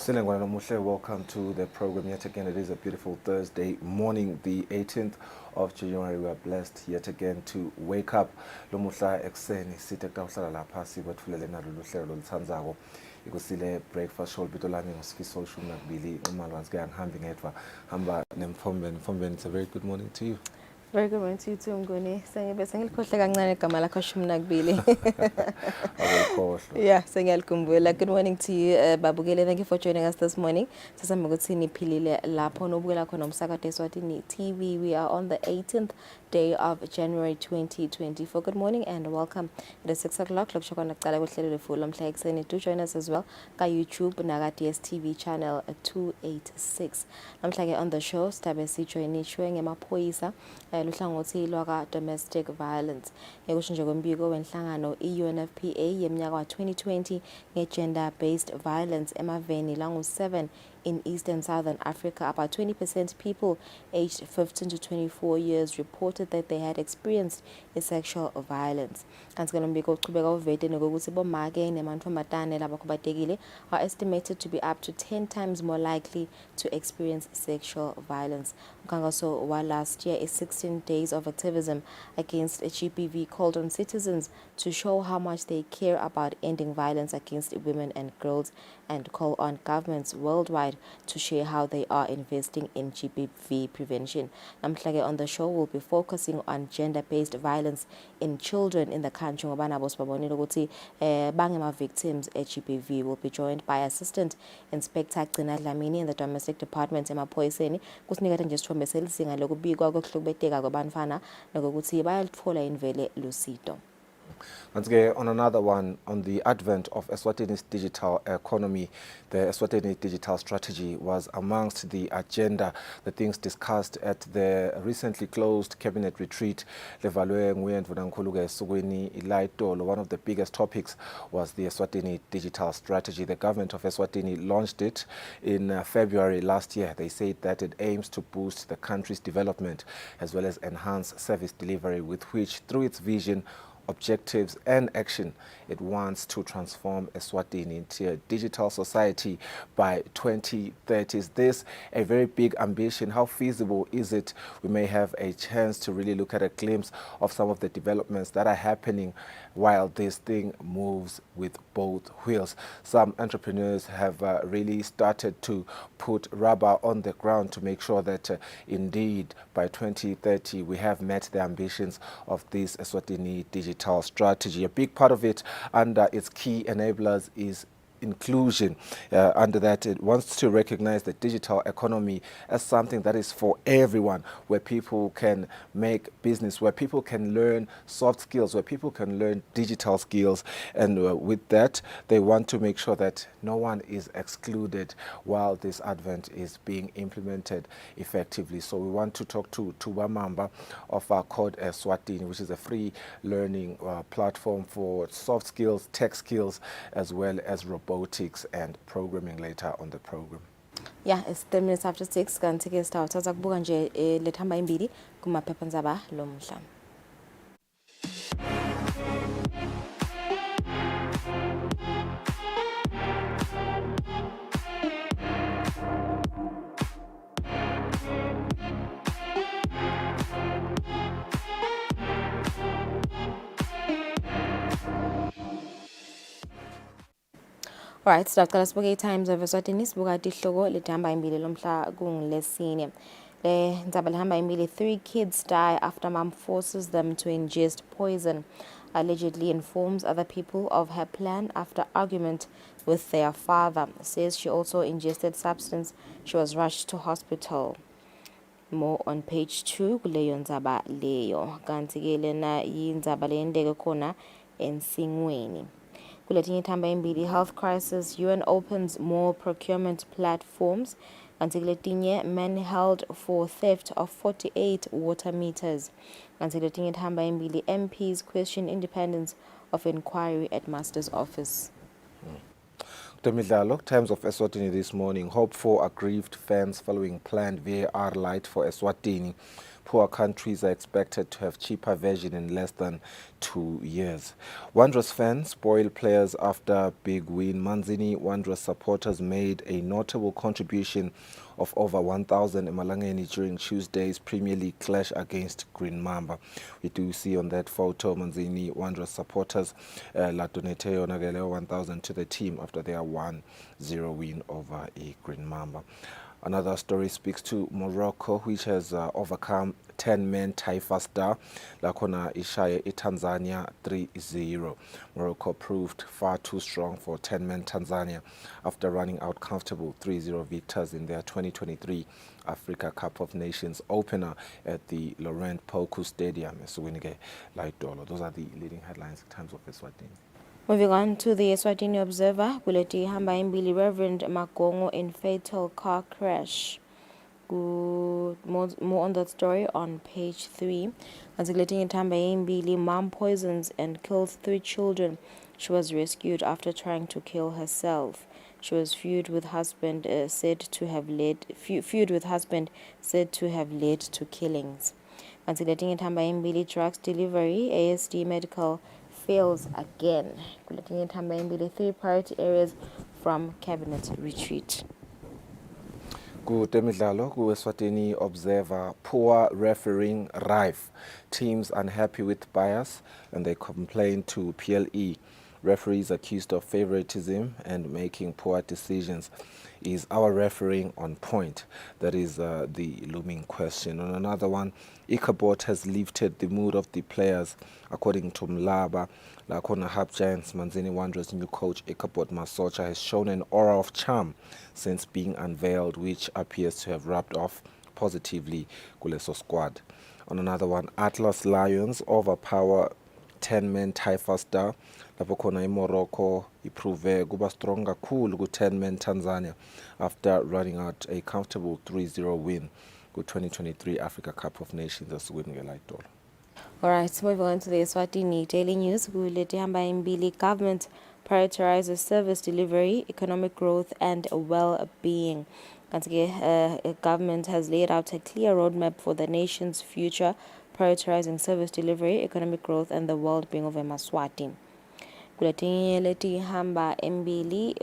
Kusile, welcome to the program yet again. It is a beautiful Thursday morning, the 18th of January. We are blessed yet again to wake up. Lomuhla ekseni sithe kuhlala lapha sikwethulele nalo luhlelo lolithandzako. Ikusile breakfast show bito lami ngosifiso olishumi nakubili umalwanzi ke angihambi ngedwa hamba nemfombeni. Mfombeni, it's a very good morning to you. Very good morning to you too, Mnguni. Sengilikhohle kancane igama lakho shumi nakubili. Yeah, sengiyalikhumbula. Good morning to you, Babukele. Thank you for joining us this morning. Sasamba ukuthi niphilile lapho nobukela khona umsakazo Eswatini TV. We are on the 18th day of January 2024. Good morning and welcome. It is 6 o'clock. Do join us as well on YouTube naga DSTV channel 286. Namhlanje on the show stabe sijoinishwe ngemaphoyisa luhlangothi lwaka domestic violence. Ngekusho nje kwembiko wenhlangano i-UNFPA yeminyaka wa 2020 nge-gender based violence emaveni langu-7 in East and Southern Africa. About 20% people aged 15 to 24 years reported that they had experienced a sexual violence. Are estimated to be up to 10 times more likely to experience sexual violence. Mkangaso wa last year, a 16 days of activism against GBV called on citizens to show how much they care about ending violence against women and girls, and call on governments worldwide to share how they are investing in GBV prevention. Namhlanje on the show, we'll be focusing on gender-based violence in children in the country. Bangema victims at GBV will be joined by Assistant Inspector Gcina Dlamini in the Domestic Department emaphoyiseni kusinika nje isithombe selisinga lokubikwa kokuhlubeteka kwabantwana nokuthi bayalithola invele lusito. Once again, on another one, on the advent of Eswatini's digital economy, the Eswatini digital strategy was amongst the agenda, the things discussed at the recently closed cabinet retreat. One of the biggest topics was the Eswatini digital strategy. The government of Eswatini launched it in February last year. They said that it aims to boost the country's development as well as enhance service delivery, with which, through its vision, objectives and action, it wants to transform Eswatini into a digital society by 2030. Is this a very big ambition? How feasible is it? We may have a chance to really look at a glimpse of some of the developments that are happening while this thing moves with both wheels. Some entrepreneurs have really started to put rubber on the ground to make sure that indeed by 2030 we have met the ambitions of this Eswatini digital strategy. A big part of it under its key enablers is inclusion. Under that, it wants to recognize the digital economy as something that is for everyone, where people can make business, where people can learn soft skills, where people can learn digital skills. And with that, they want to make sure that no one is excluded while this advent is being implemented effectively. So we want to talk to Wamamba of our Code Eswatini, which is a free learning platform for soft skills, tech skills, as well as robotics and programming later on the program. Yeah, it's 10 minutes after 6. Kanti ke sitawuthatha kubuka nje lethamba imbili kumaphephandaba lomhla. Alright, siqala sibuke Times of Eswatini sibuka ihloko lethamba imbili lomhla kungilesine. Le ndzaba lehamba imbili, 3 kids die after mom forces them to ingest poison. Allegedly informs other people of her plan after argument with their father. Says she also ingested substance. She was rushed to hospital. More on page 2 kuleyo ndzaba leyo. Kanti ke lena yindzaba leyendeke khona eNsingweni. Kuletinye thamba imbili, health crisis, UN opens more procurement platforms. Kanti kuletinye, men held for theft of 48 water meters. Kanti kuletinye thamba imbili, MPs question independence of inquiry at Master's office. Temidlalo, Times of Eswatini this morning, hope for aggrieved fans following planned VAR light for Eswatini. Poor countries are expected to have cheaper version in less than 2 years. Wanderers fans spoil players after big win. Manzini Wanderers supporters made a notable contribution of over 1,000 Emalangeni during Tuesday's Premier League clash against Green Mamba. We do see on that photo Manzini Wanderers supporters la donate 1,000 to the team after their 1-0 win over a Green Mamba. Another story speaks to Morocco, which has overcome 10-man Taifa Star. Lakona Ishaya Tanzania 3-0. Morocco proved far too strong for 10-man Tanzania after running out comfortable 3-0 victors in their 2023 Africa Cup of Nations opener at the Laurent Poku Stadium. Those are the leading headlines in terms of Eswatini. Moving on to the Eswatini Observer, kuleti hamba imbili Reverend Magongo in fatal car crash. More on that story on page 3. Anzigleting hamba imbili, mom poisons and kills 3 children. She was rescued after trying to kill herself. She was feud with husband said to have led to killings. Anzigleting hamba imbili, drugs delivery, ASD medical fails again. Looking at the 3 priority areas from cabinet retreat. Kutemidlalo Eswatini Observer, poor refereeing rife. Teams unhappy with bias and they complain to PLE. Referees accused of favoritism and making poor decisions. Is our refereeing on point? That is the looming question. On another one, Ichabod has lifted the mood of the players, according to Mlaba. Lakona Hub Giants Manzini Wanderers' new coach Ichabod Masocha has shown an aura of charm since being unveiled, which appears to have rubbed off positively Kuleso squad. On another one, Atlas Lions overpower 10-man Taifa Star. Lapho khona Morocco iprove kuba strong kakhulu ku 10-man Tanzania after running out a comfortable 3-0 win ku 2023 Africa Cup of Nations asukweni ngelayitolo. Alright, moving on to the Eswatini Daily News. Kuleti hamba imbili, government prioritizes service delivery, economic growth and well-being. Government has laid out a clear roadmap for the nation's future, prioritizing service delivery, economic growth and the well-being of Eswatini. Kuleti hamba imbili,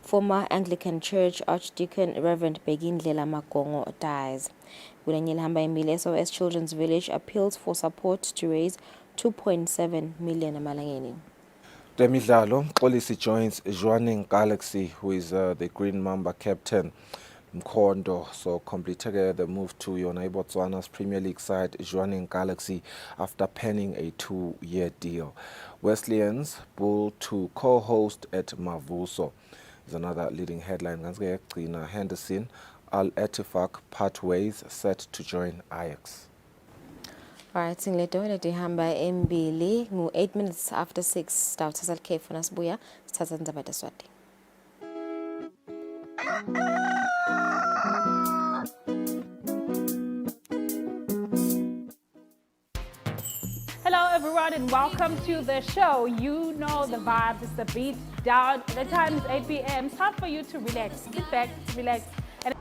former Anglican Church Archdeacon Reverend Begindlela Magongo dies. Kulanyela hamba imbili, SOS Children's Village appeals for support to raise 2.7 million emalangeni. Temidlalo, Xolisi joins Jwaneng Galaxy, who is the Green Mamba captain. Mkondo so completed the move to Yona Botswana's Premier League side Jwaneng Galaxy after penning a 2-year deal. Wesleyans bull to co-host at Mavuso is another leading headline. Henderson Al-Etifak part ways set to join Ajax. Alright, singleto leti hamba embili ngu 8 minutes after 6 stawuthatha likhefu nasibuya sithatha indzaba taSwati. Hello everyone and welcome to the show. You know the vibes, it's the beat down. The time is 8 p.m. It's time for you to relax. Sit back, relax. And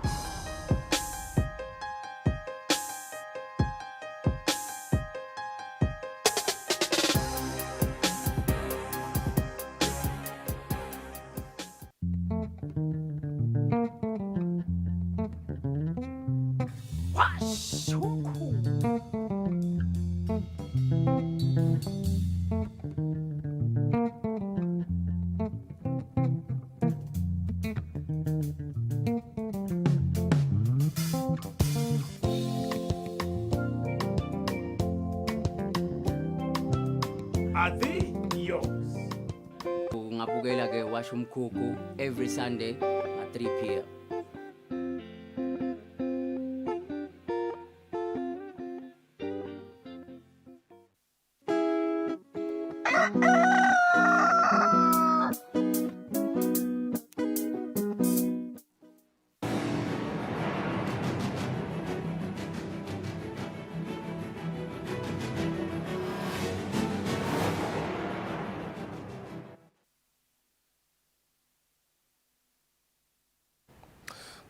are they yours? Ngabukela ke washa umkhukhu every Sunday at 3 p.m.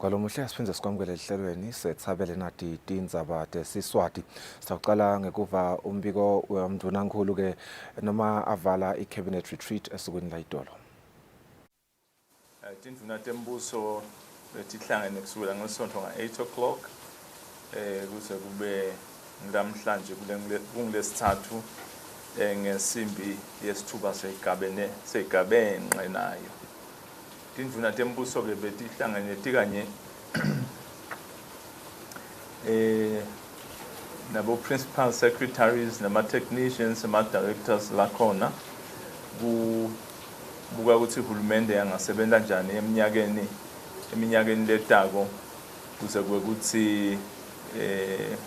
Kwalomuhle siphinde sikwamukele ehlelweni sethabele nathi tindzaba tesiswati. Saqala ngekuva umbiko wamndunankulu ke noma avala i-cabinet retreat esukwini la Idolo. Tindvuna tembuso letihlangene kusukela ngesonto nga-8 o'clock kuze kube namhlanje kungolesithathu ngesimbi yesithuba seyigabence nayo. Tindvuna tembuso ke betihlangene tikanye nabo principal secretaries nama-technicians nama-directors lakhona buka ukuthi uhulumende yangasebenza njani eminyakeni letako kuze kwekuthi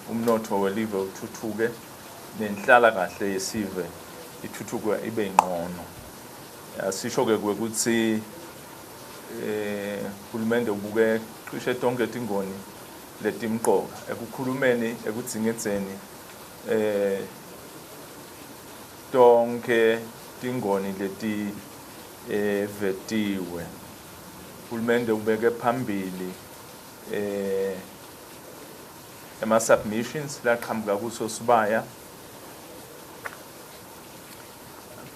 umnotho welive uthuthuke nenhlala kahle yesive ithuthuke ibe ingcono. Asisho ke kwekuthi uhulumende ubuke cishe tonke tingoni letimqoka ekukhulumeni ekudzingedzeni tonke tingoni leti vetiwe. Uhulumende ubeke phambili ama-submissions laqhamuka kuso Sibaya,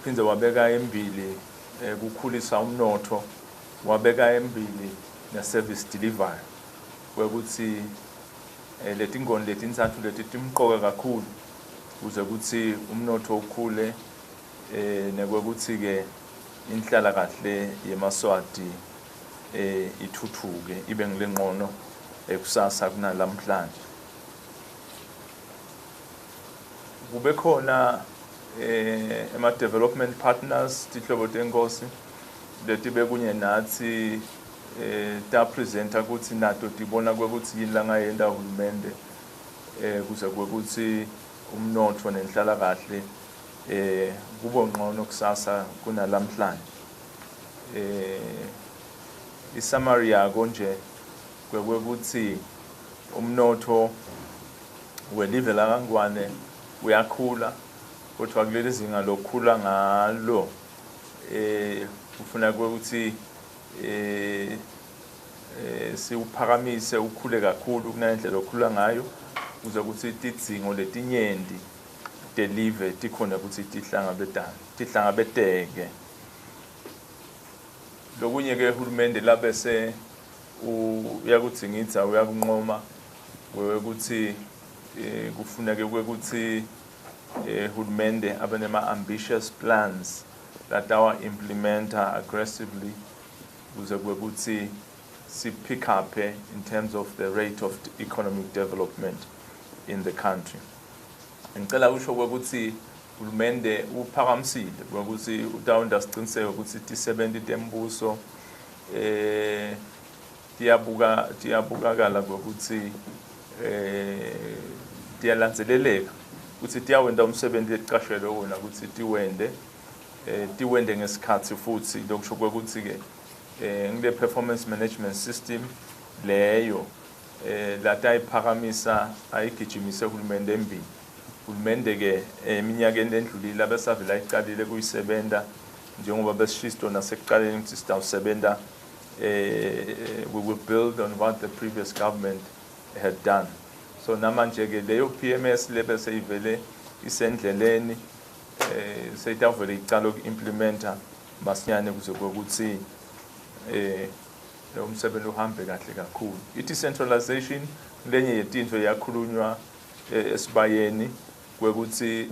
phinde wabeka embili kukhulisa umnotho, wabeka embili ne-service delivery kwekuthi letingoni letintsatfu leti timqoka kakhulu kuze kuthi umnotho ukhule nekwekuthi ke inhlala kahle yemaswati ithuthuke ibe ngilengqono ekusasa kunalamhlanje. Kube khona ema-development partners tihlobo tenkosi leti bekunye nathi ta-presenta ukuthi nato tibona kwekuthi yini langayenda uhulumende kuze kwekuthi umnotho nenhlala kahle kubo ngcono kusasa kunalamhlanje. Isummary yako nje kwekuthi umnotho welive laKangwane uyakhula kodwa kuleli zinga lokukhula ngalo kufuna kwekuthi siuphakamise ukhule kakhulu kunendlela okhula ngayo kuze kuthi tidzingo letinyenti delive tikhona ukuthi tihlangabeteke. Lokunye ke uhulumende labese uyakudzingidza uyakunqoma ukuthi kufuneke kwekuthi uhulumende abe nema-ambitious plans latawa implementa aggressively kuze kwekuthi si-pick up in terms of the rate of economic development in the country. Ngicela usho kwekuthi uhulumende uphakamisile kwekuthi utawenda siciniseke ukuthi tisebenti tembuso tiyabukakala kwekuthi tiyalandzeleleka ukuthi tiyawenda umsebenzi lecashelwe wona ukuthi tiwende ngesikhathi futhi lokusho kwekuthi ke ngile performance management system leyo latayiphakamisa ayigijimise uhulumende embili. Uhulumende ke eminyakeni endlulile abesavela ayiqalile kuyisebenta njengoba besishisto nasekuqaleni ukuthi sitawusebenta we will build on what the previous government had done. So namanje ke leyo PMS lebese ivele isendleleni seyitavele icala uku-implementa masinyane kuze kwekuthi umsebenzi uhambe kahle kakhulu. I-decentralization lenye yetintfo yakhulunywa Esibayeni kwekuthi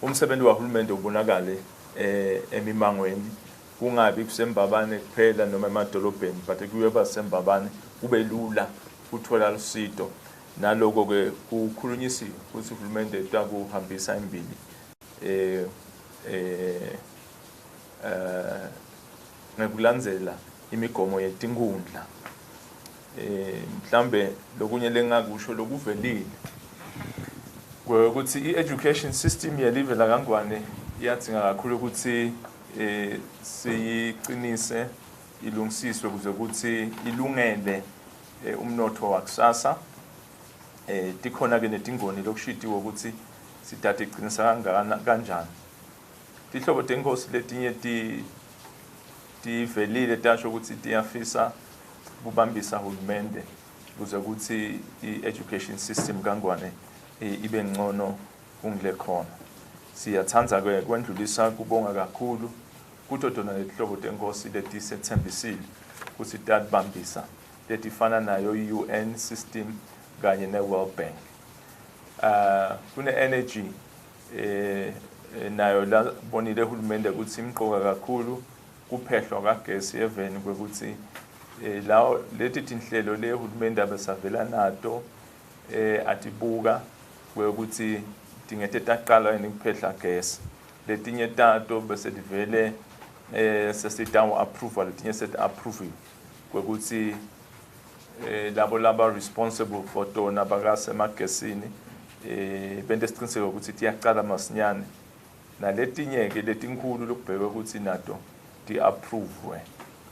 umsebenzi wahulumende ubonakale emimangweni kungabi kusembabane kuphela noma emadolobheni but kuyeba sembabane kube lula uthola lusido. Naloko ke kukhulunyisiwe ukuthi uhulumende takuhambisa embili ngekulandzela imigomo yetinkundla. Mhlambe lokunye lengakusho lokuvelile ukuthi i-education system yelive laKangwane iyadzinga kakhulu ukuthi siyiqinise ilungisiswe kuze ukuthi ilungele umnotho wakusasa. Tikhona ke netingoni lokushitiwe ukuthi sithathe iqinisa kanjani. Tihlobo tenkosi letinye tivelile tasho ukuthi tiyafisa kubambisa hulumende ukuze ukuthi i-education system kangwane ibe ngcono kungile khona. Siyathanza ke kwendlulisa kubonga kakhulu kuthi tona lehlobo tenkosi letisethembisile ukuthi tatibambisa letifana nayo i-UN system kanye ne-World Bank. Kune-energy nayo la bonile hulumende ukuthi imqoka kakhulu kuphehlwa kagesi eveni kwekuthi lawo leti tinhlelo le hulumende abesavela nato atibuka kwekuthi tingete taqala yini kuphehla gesi letinye tato bese divele sesitawo approval letinye set approve kwekuthi labo laba responsible for tona bakasemagesini bente siqiniseko ukuthi tiyaqala masinyane naletinye ke letinkulu lokubheka ukuthi nato ti approve.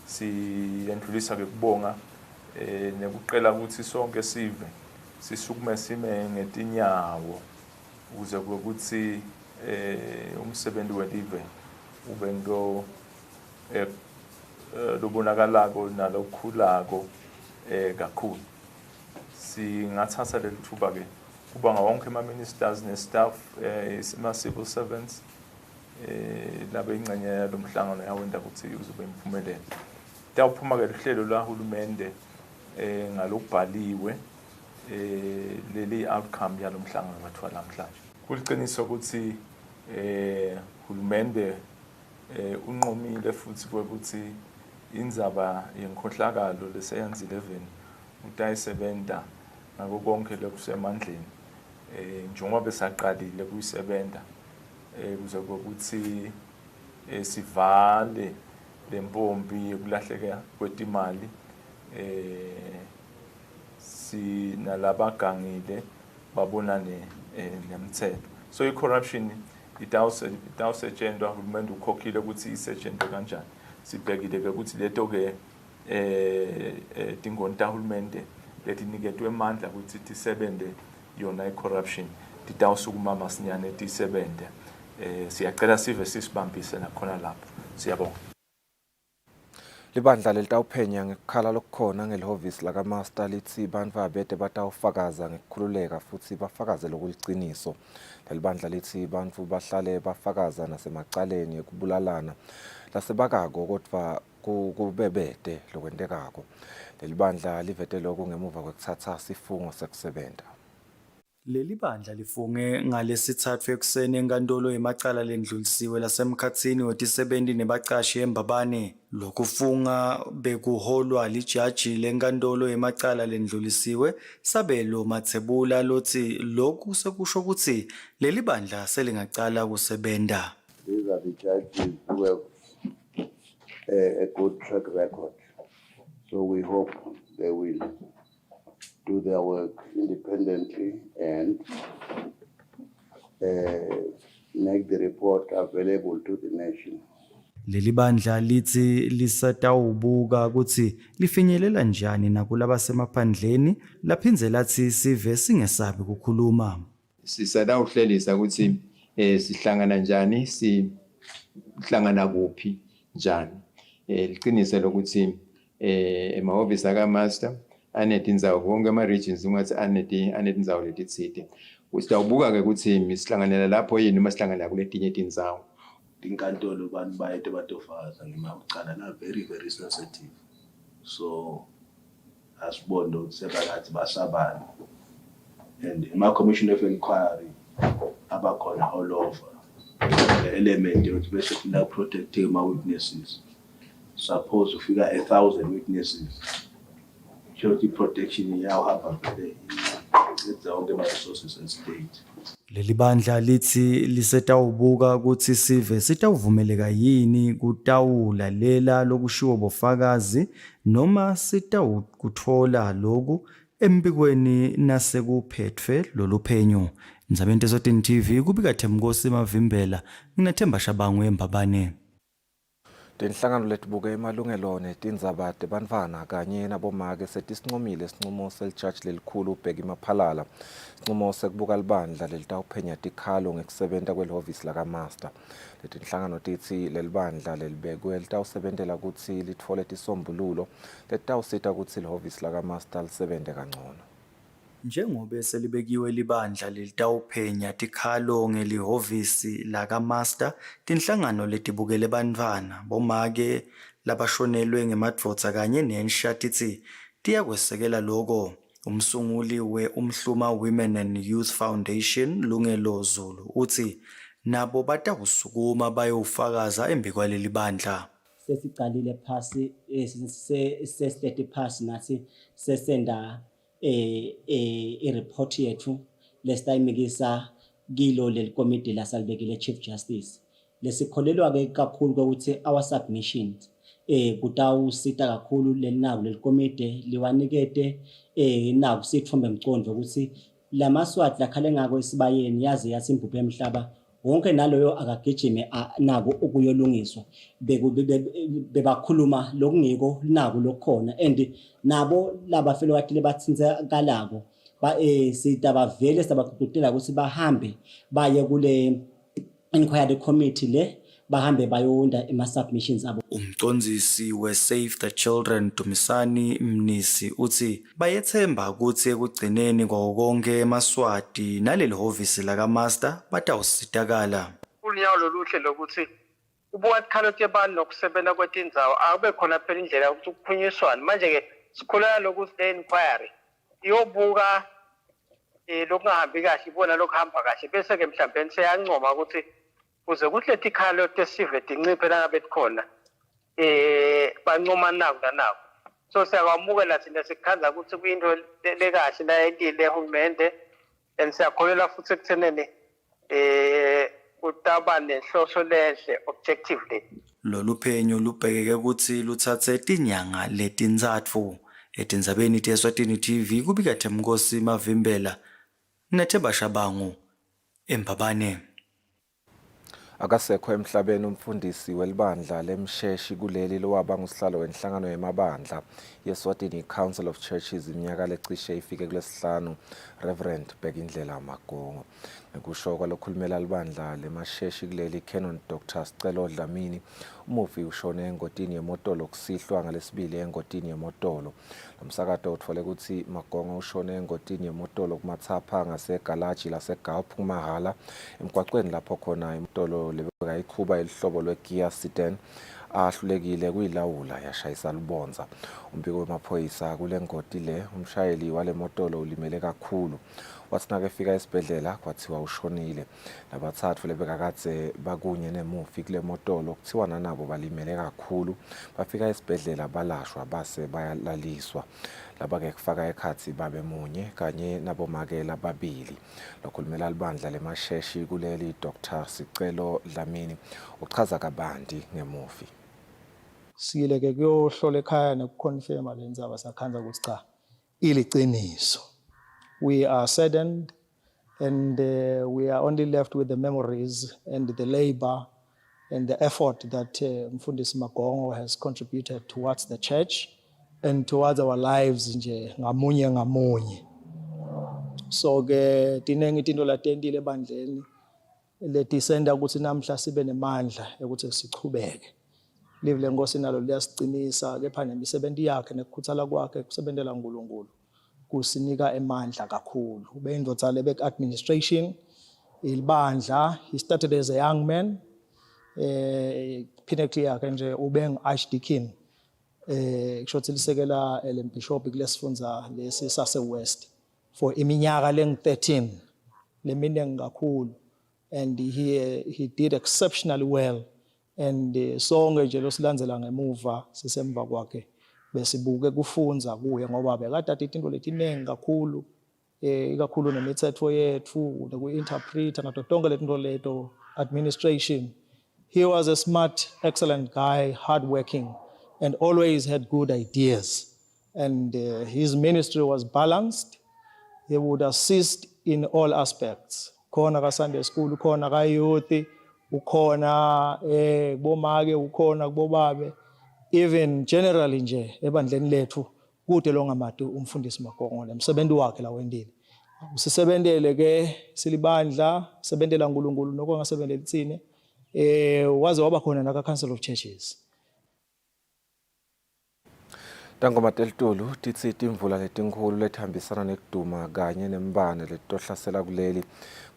Siyendlulisa ke kubonga nekuqela ukuthi sonke sive sisukume sime ngetinyawo ukuze ukuthi umsebenzi welive ube ngo lobonakalako nalokhulako kakhulu. Singathatha leli thuba ke kubanga wonke ama-ministers ne-staff ama-civil servants labe ingxenye yalomhlangano yawenda ukuthi uzobe impumelelo. Tawuphuma ke lihlelo lahulumende ngalokubhaliwe leli outcome yalomhlangano bathiwa namhlanje. Kuliqiniso ukuthi hulumende unqomile futhi ukuthi indzaba yenkhohlakalo leseyenza 11 utayisebenta ngako konke lokusemandleni njengoba besaqalile kuyisebenta kuze ukuthi sivale lempompi yokulahleka kwetimali sinalabagangile babonane nemthetho. So i-corruption itawusetshenzwa hulumende ukhokhile ukuthi isetshenzwe kanjani. Sibhekile ke ukuthi leto ke tingonta hulumende letiniketwe amandla ukuthi tisebende yona i-corruption titawusukuma masinyane tisebende. Siyacela sive sisibambise nakhona lapho. Siyabonga. Libandla litawuphenya ngekukhala lokukhona ngelihhovisi lakaMaster lithi bantfu abede batawufakaza ngekukhululeka futhi bafakaze lokuliciniso. Lelibandla lithi bantfu bahlale bafakaza nasemacaleni ekubulalana lasebakako kodwa kubebede lokwentekako. Lelibandla livete lokhu ngemuva kwekuthatha sifungo sekusebenta. Leli bandla lifunge ngalesithathu ekuseni enkantolo yemacala lendlulisiwe lasemkhatsini wetisebenti nebacashi eMbabane. Lokufunga bekuholwa lijaji lenkantolo yemacala lendlulisiwe Sabelo Mathebula lothi lokhu sekusho ukuthi leli bandla selingacala kusebenta. These are the judges who have a good track record. So we hope they will do their work independently and make the report available to the nation. Leli bandla lithi lisatawubuka ukuthi lifinyelela njani nakulaba semaphandleni laphinze lathi sive singesabi kukhuluma. Sisadawuhlelisa ukuthi sihlangana njani, sihlangana kuphi njani. Liqinise lokuthi emahhovisi akaMaster anetindzawo konke ama-regions ungathi anetindzawo letitsite. Sitawubuka ke ukuthi misihlanganela lapho yini uma sihlangana kuletinye tindzawo. Inkantolo bantu bayete batofaza ngemakucala na very sensitive. So asibonda ukuthi sebakathi basabana. And my commission of inquiry abakhona all over. The element yokuthi bese funa protect my witnesses. Suppose ufika 1,000 witnesses. Security protection iyahamba vele it's all the resources and state. Leli bandla lithi lisetawubuka ukuthi sive sitawuvumeleka yini kutawulalela lokushiwo bofakazi noma sitawukuthola lokhu embikweni nasekuphethwe lolu phenyo. Ndzabeni Eswatini TV kubika Themkosi Mavimbela nginaThemba Shabangwe eMbabane. Tinhlangano letibuke emalungelo netindzaba tebantfwana kanye nabomake setisinqomile isinqumo selijaji lelikhulu uBheki Maphalala, isinqumo sekubuka libandla lelitawuphenya tikhalo ngekusebenta kwelihhovisi lakaMaster. Letinhlangano titsi lelibandla lelibekwe litawusebentela kutsi litfole tisombululo letitawusita kutsi lihhovisi lakaMaster lisebente kangcono. Njengoba selibekiwe libandla lelitawuphenya tikhalo ngelihhovisi lakaMaster, tinhlangano letibukele bantfwana, bomake labashonelwe ngemadvodza kanye nensha titsi tiyakwesekela loko. Umsunguli Umhluma Women and Youth Foundation Lungelo Zulu uthi nabo batawusukuma bayofakaza embi kwaleli bandla. Sesicalile phasi sesilethe phasi nathi sesenda report yethu lesitayimikisa kilo leli komiti lasalibekile Chief Justice. Lesikholelwa ke kakhulu ukuthi our submissions kutawusita kakhulu leli komiti liwanikete naku sithombe emcondo ukuthi lamaswati lakhale ngako esibayeni yazi yathi impuphu emhlaba wonke naloyo akagijime nako ukuyolungiswa bebakhuluma lokungiko nako lokhona and nabo labafelo wathi bathinzakalako sitabavele sabaqhubutela ukuthi bahambe baye kule inquiry committee le bahambe bayonda ema-submissions abo. Umcondzisi we-Save the Children Dumisani Mnisi uthi bayethemba ukuthi ekugcineni kwawo konke emaswati naleli hhovisi lakaMaster batawusitakala. Unyawo loluhle lokuthi ubuka tikhalo tebani nokusebenza kwetindzawo akube khona phela indlela yokuthi kuphunyiswane. Manje-ke sikholelwa lokuthi le-inquiry iyobuka lokungahambi kahle ibona lokuhamba kahle bese-ke mhlawumbe seyancoma ukuthi kuze kuthi leti khalo tesive tinciphe langabe tikhona bancoma naku nanako. So siyakwamukela thina sikukhanza ukuthi kuyinto lekahle nayentile hulumende and siyakholelwa futhi ekutheneni utaba nenhloso lenhle objectively. Lolu phenyo lubhekeke ukuthi luthathe tinyanga letintsatfu. Etindzabeni ti-Eswatini TV kubika Themkosi Mavimbela Nethemba Shabangu eMbabane. Akasekho emhlabeni umfundisi welibandla lemsheshi kuleli lowaba ngusihlalo wenhlangano yemabandla yeSwatini Council of Churches iminyaka lecishe ifike kulesihlanu, Reverend Bhekindlela Magongo. Ngekusho kwalokhulumela libandla lemasheshi kuleli Canon Dr. Sicelo Dlamini, umufi ushone engotini yemotolo kusihlwa ngalesibili engotini yemotolo. Lomsakato uthole ukuthi Magongo ushone engotini yemotolo kumathapha ngasegalaji laseGalp kuMahala emgwaqweni lapho khona imotolo lebeka iqhuba elihlobo lweGia Sedan ahlulekile kuyilawula yashayisa libonza. Umbiko wemaphoyisa kule ngoti le umshayeli wale motolo ulimele kakhulu. Wathi nakefika esibhedlela kwathiwa ushonile. Labathathu lebekakadze bakunye nemufi kule motolo kuthiwa nanabo balimele kakhulu. Bafika esibhedlela balashwa base bayalaliswa. Laba-ke kufaka ekhathi babe munye kanye nabomakela babili. Lokhulumela libandla lemasheshi kuleli Dr. Sicelo Dlamini uchaza kabanti ngemufi. Siyileke kuyohlola ekhaya nokuconfirma lendzaba sakhanza ukuthi cha iliciniso. We are saddened and we are only left with the memories and the labor and the effort that Mfundisi Magongo has contributed towards the church and towards our lives nje ngamunye ngamunye. So ke tinengi tinto latendile ebandleni letisenda ukuthi namhla sibe nemandla ukuthi sichubeke. Live lenkosi nalo liyasicinisa kepha nemisebenzi yakhe nekukhuthala kwakhe kusebenzela uNkulunkulu kusinika emandla kakhulu. Ube indodza lebek administration ilibandla. He started as a young man. Pinnacle yakhe nje ube ngu-archdeacon kushothi lisekela elembishop kulesifundza lesi sase West for iminyaka lengu-13 leminingi kakhulu, and he did exceptionally well. And sonke nje losilandzela ngemuva sisemva kwakhe besibuke kufunza kuye ngoba bekade izinto letinengi kakhulu ikakhulu nemithetho yethu noku-interpreta nato tonke letinto leto administration. He was a smart, excellent guy, hardworking, and always had good ideas. And his ministry was balanced. He would assist in all aspects. Khona ka Sunday school, khona ka youth, ukhona kubomake, ukhona kubobabe, even generally nje ebandleni lethu kude lo ngamati umfundisi Magongole umsebenzi wakhe la wendile. Usisebenzele ke silibandla, sebenzela uNkulunkulu nokungasebenzeli tsine. Waze waba khona naka Council of Churches. Tangoma telitulu titsi timvula letinkhulu letihambisana nekuduma kanye nembane letitohlasela kuleli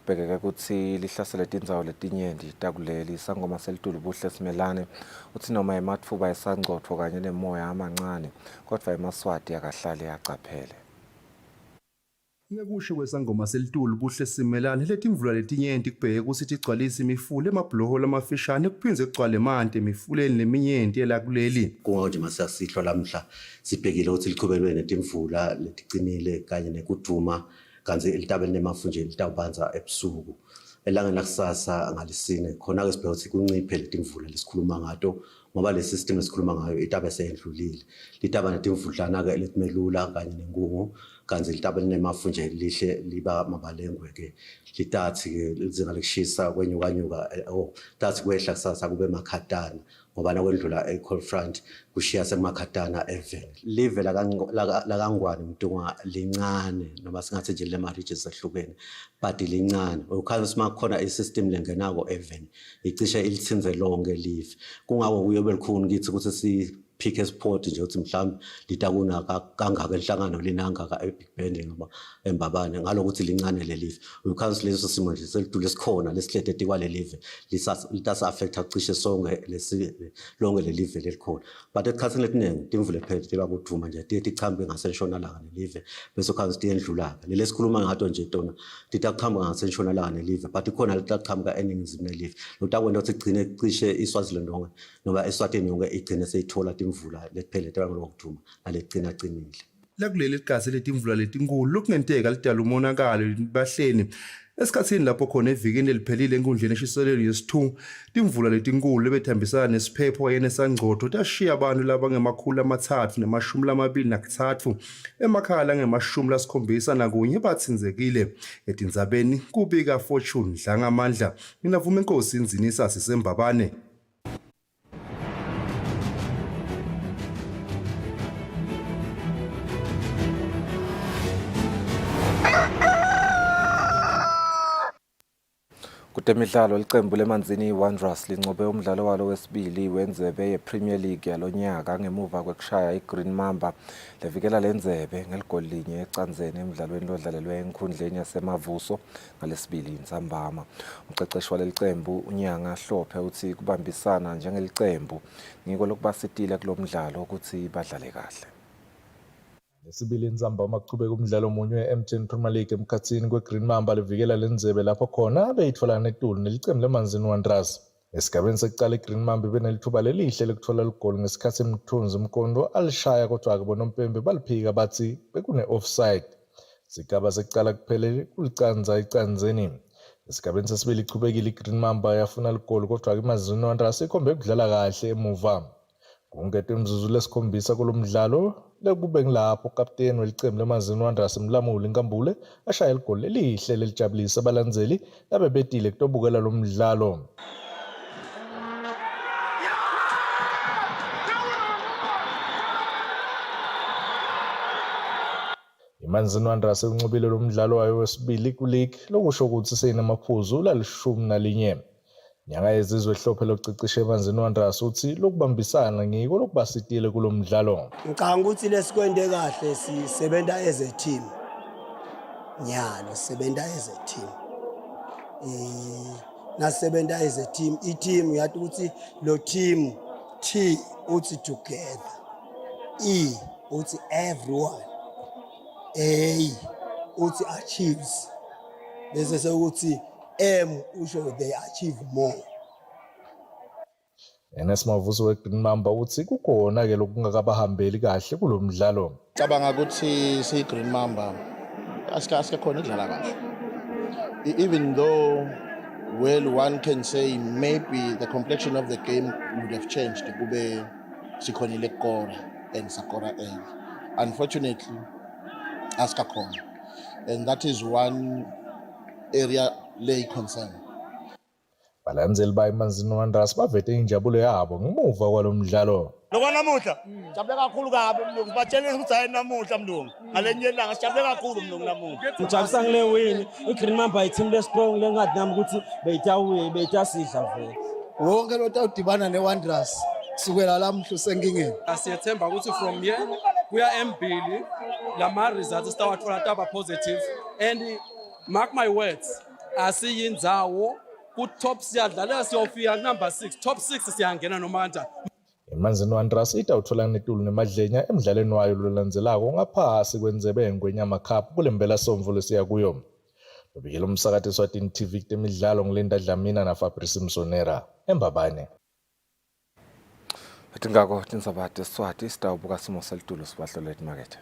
kubhekeke kutsi lihlasele tindzawo letinyenti takuleli. Sangoma selitulu Buhle Simelane utsi noma ematfuba esangcotfo kanye nemoya amancane kodvwa eMaswati akahlali acaphele. Ngekusho kwesangoma selitulu Buhle Simelane letimvula letinyenti kubheke kusi tigcwalisa imifula emabhuloho lamafishane kuphindze kugcwale emanti emifuleni leminyenti elakuleli. Kungathi masasihlwa lamhla sibhekile ukuthi liqhubelwe netimvula leticinile kanye nekuduma kanzi elitabeni nemafunje litawubanza ebusuku. Elangeni lakusasa ngalisine khona ke sibheka ukuthi kunciphe letimvula lesikhuluma ngato ngoba le system esikhuluma ngayo itabe seyendlulile. Litaba netimvudlana ke letimelula kanye nengungu kanzi litaba nemafunje lihle liba mabalengwe ke. Litathi ke lizinga lekushisa kwenyukanyuka tathi kwehla kusasa kube makhatana ngoba nakwendlula ecold front kushiya semakhatana evele. Live la kangwane mntunga lincane noma singathi nje lema regions ehlukene but lincane. Ukhazi simakhona isystem lengenako evene icishe ilitsinze lonke live. Kungako kuyobe likhuni kithi ukuthi si pick sport nje uthi mhlawumbe litakuna kangaka enhlangano linangaka eBig Bend noma eMbabane ngalokuthi lincane lelive. Ukhazi leso simo nje selidule sikhona lesihlete kwale live litasa affect acishe sonke lonke lelive lelikhona. But esikhathini letiningi timvule phela tiba kuduma nje tichambe ngasentshonalanga nelive bese ukhazi tiyendlula. Lesikhuluma ngato nje tona titakuchamba ngasentshonalanga nelive but ikhona litaqhamba eningizimu nelive. Lotakwenda ukuthi igcine cishe iSwaziland lonke noma eSwatini yonke igcine seyithola timvula lephele tebangolokuduma nalegcina cinile. Lakuleli ligasi letimvula letinkulu lokungenteka lidala umonakalo bahleni esikhathini lapho khona evikini eliphelile enkundleni eshiselelo yesi2 timvula letinkulu lebethambisana nesiphepho kanye nesangcotho tashiya abantu labangemakhulu amathathu nemashumi lamabili nakuthathu emakhaya ngemashumi lasikhombisa nakunye bathinzekile etindzabeni kubika Fortune Dlangamandla. Mina Vuma Nkosi inzinisa siseMbabane. Kutemidlalo licembu leManzini Wanderers lincobe umdlalo walo wesibili wendzebe yePremier League yalonyaka ngemuva kwekushaya iGreen Mamba levikela lendzebe ngeligoli linye ecanzeni emidlalweni lodlalelwe enkhundleni yasemavuso ngalesibili Ntsambama. Umqeqeshi walelicembu uNyanga Hlophe uthi kubambisana njengelicembu ngiko lokubasitile kulomdlalo ukuthi badlale kahle. Lesibili Ntsambama kuchubeka umdlalo omunye eMTN Premier League emkhatsini kweGreen Mamba levikela lendzebe lapho khona beyitfola netulu nelicembu leManzini Wanderers. Esigabeni sekuqala iGreen Mamba benelithuba lelihle lekuthola ligoli ngesikhathi Mthunzi Mkondo alishaya kodwa ke bonompembe baliphika bathi bekune offside. Sigaba sekuqala kuphele kulicanza icanzeni. Esigabeni sesibili ichubekile iGreen Mamba yafuna ligoli kodwa ke iManzini Wanderers ikhombe ukudlala kahle emuva. Kungete imzuzu lesikhombisa kulomdlalo lekube ngilapho ukapteni welicembu leManzini Wanderers Mlamuli Nkambule ashaya igoli elihle lelijabulisa abalandzeli labebetile kutobukela lo mdlalo. iManzini Wanderers uncubile lo mdlalo wayo wesibili kuleague lokusho ukuthi seyinamaphuzu la11. Nyanga yezizwe Hlophe lokucicisha eManzini Wanderers uthi lokubambisana ngiko lokubasitile kulomdlalo. Ngicanga ukuthi lesikwende kahle sisebenza as a team. Nyalo sisebenza as a team. Nasebenza as a team, i-team yathi ukuthi lo team T uthi together. E uthi everyone. A uthi achieves. Bese sekuthi M usho they achieve more. Enesmavuso weGreen Mamba uthi kukhona ke lokungakabahambeli kahle kulomdlalo. Cabanga ukuthi siGreen Mamba asike khona idlala kahle. Even though one can say maybe the complexion of the game would have changed kube sikhonile ukukora and sakora early. Unfortunately asikakhona. And that is one area lay concern. Abalandeli bayiManzini Wanderers bavete injabulo yabo ngemuva kwalo mdlalo. Lokho namuhla jabule kakhulu kabi mlungu batshele ukuthi hayi namuhla mlungu ngalenye ilanga sijabule kakhulu mlungu namuhla ngijabulisa ngile win iGreen Mamba i-team le-strong lengathi nami ukuthi beyitasidla vele wonke lo tawudibana ne-Wanderers kusukela lamhla usenkingeni siyethemba ukuthi from here kuya embili lama results sitawathola taba positive and mark my words asiyindzawo ku top siyadlalela siyofika number 6 top 6 siyangena noma kanjani. iManzini Wanderers itawuthola netulu nemadlenya emidlalweni wayo lolandzelako ngaphasi kwendzebe Nyama Cup kule mpelasomvu lesiya kuyo. Bebikela umsakathi Eswatini TV temidlalo ngilinda Dlamini na Fabrice Msonera eMbabane. Ngako tinsabate Swati sitawubuka simo selitulo sibahlole emarket.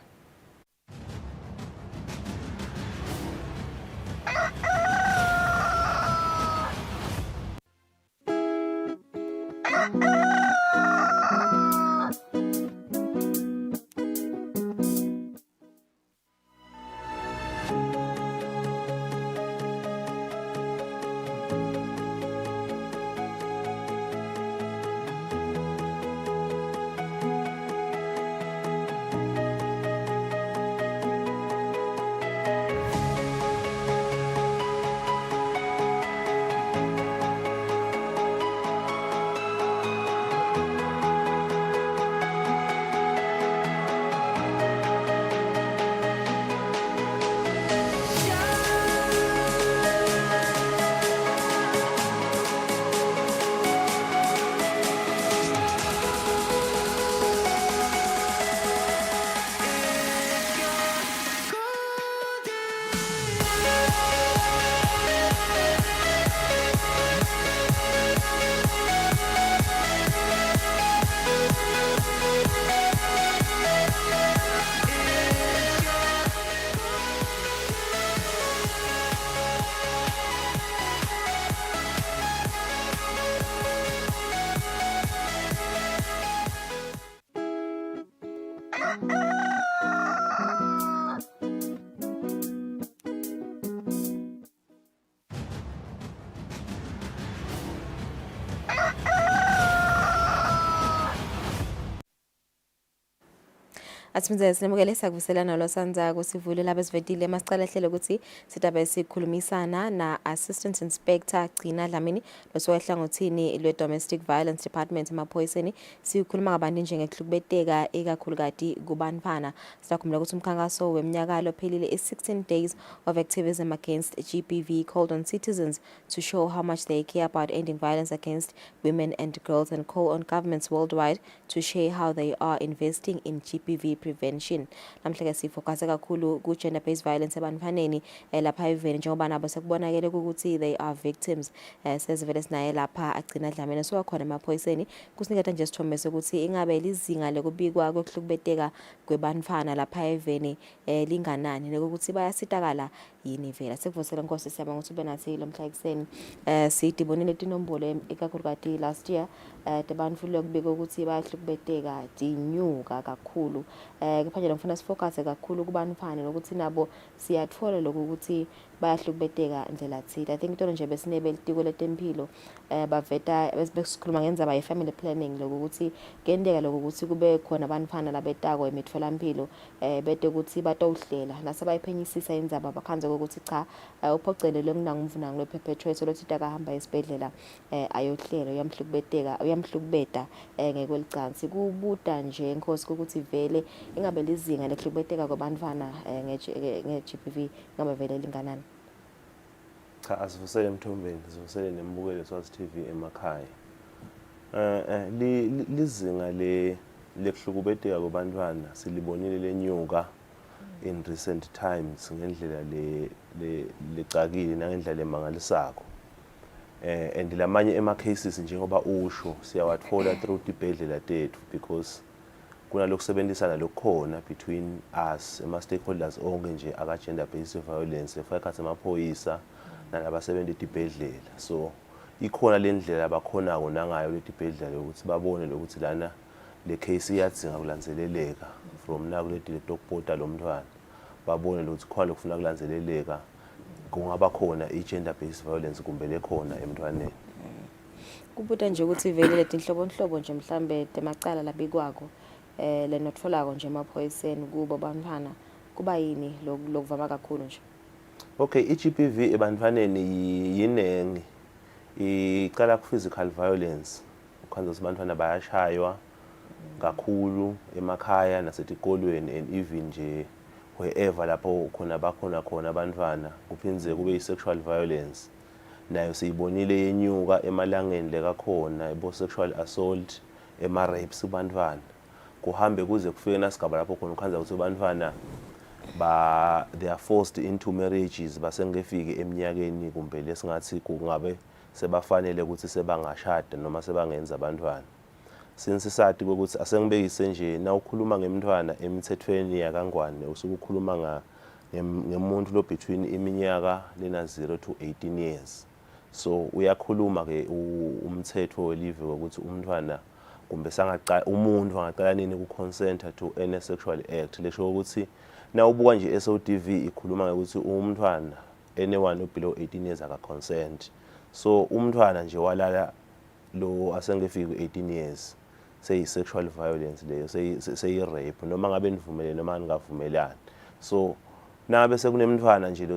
Asimze sinemukele sakuvuselana losanza kusivule laba sivetile masicala hlelo ukuthi sitabe sikhulumisana na Assistant Inspector Gcina Dlamini losowehlangothini lwe Domestic Violence Department emaphoyiseni sikhuluma ngabantu njengekuhlukubeteka ekakhulukati kubantwana sitakhumbula ukuthi umkhankaso weminyakalo phelile 16 days of activism against GBV called on citizens to show how much they care about ending violence against women and girls and call on governments worldwide to share how they are investing in GBV prevention. Namhlanje sifocus kakhulu ku gender based violence ebantwaneni lapha eveni njengoba nabo sekubonakele ukuthi they are victims sesivele sinaye lapha agcina Dlamini so khona emaphoyiseni kusinikeza nje sithombe sokuthi ingabe lizinga lekubikwa kokuhlukubeteka kwebantwana lapha eveni linganani lokuthi bayasitakala yini vela sekuvosela Nkosi siyabonga ukuthi ube nathi lo mhla ekseni sidibonile tinombolo ekakhulukati last year abantu lokubika ukuthi bayahlukubeteka dinyuka kakhulu kepha nje ngifuna sifocus kakhulu kubantwana nokuthi nabo siyathola lokuthi bayahlukubeteka indlela thile. I think into nje besinebe litiko letempilo baveta besikhuluma ngenzaba ye family planning lokuthi kuyendeka lokuthi kube khona abantwana labetako emitfolampilo bete ukuthi batowuhlela nasebayiphenyisisa indzaba bakhanze ukuthi cha uphocelele kunangumvuna nglo perpetrator lothi takahamba esibedlela ayohlela uyamhlukubeta ngekwelicansi kubuta nje Nkosi ukuthi vele ingabe lizinga lehlukubeteka kwabantwana nge-GBV ngabe vele linganani. Cha asivusele emthombeni sivusele nembukelo Swazi TV emakhaya lizinga lekuhlukubeteka kwabantwana silibonile lenyuka in recent times ngendlela lecakile nangendlela emangalisako and lamanye ema cases njengoba usho siyawathola through tibhedlela tethu because kunalokusebenzisana lokukhona between us ema stakeholders onke nje aka gender based violence efaka emaphoyisa nalabasebenza etibhedlela so ikhona lendlela abakhona nangayo letibhedlela ukuthi babone ukuthi lana le case iyadzinga kulandzeleleka from na kuleti letokupota lo mntwana babone ukuthi khona lokufuna kulandzeleleka kungaba khona i gender based violence kumbe lekhona emntwaneni. kubuta nje ukuthi vele letinhlobonhlobo nje mhlambe temacala labikwako lenotfolako nje emaphoyiseni kubo bantfwana kuba yini lokuvama kakhulu nje? Okay, i-GBV ebantwaneni yinengi iqala ku-physical violence. Ukhanza ukuthi abantwana bayashaywa kakhulu emakhaya nasetikolweni and even nje wherever lapho bakhona abantwana kuphindze kube i-sexual violence. Nayo siyibonile yenyuka emalangeni lekakhona ibo-sexual assault, ema-rapes kubantwana. Kuhambe kuze kufike nasigaba lapho khona ukhanza ukuthi abantwana they are forced into marriages basengefike eminyakeni kumbe lesingathi kungabe sebafanele ukuthi sebangashada noma sebangenza abantwana. Since sathi ukuthi asengibekise nje na ukhuluma ngemntwana emithethweni yakangwane usuke ukhuluma ngemuntu lo between iminyaka lena 0 to 18 years. So uyakhuluma ke umthetho welive ukuthi umntwana kumbe umuntu angaqala nini ku-consent to any sexual act. Lesho ukuthi na ubuka nje SODV ikhuluma ukuthi umntwana anyone below 18 years aka-consent. So umntwana nje walala lo asengefiki ku-18 years seyi-sexual violence leyo, seyi-rape noma ngabe nivumelene noma ningavumelani. So nabe sekunemntwana nje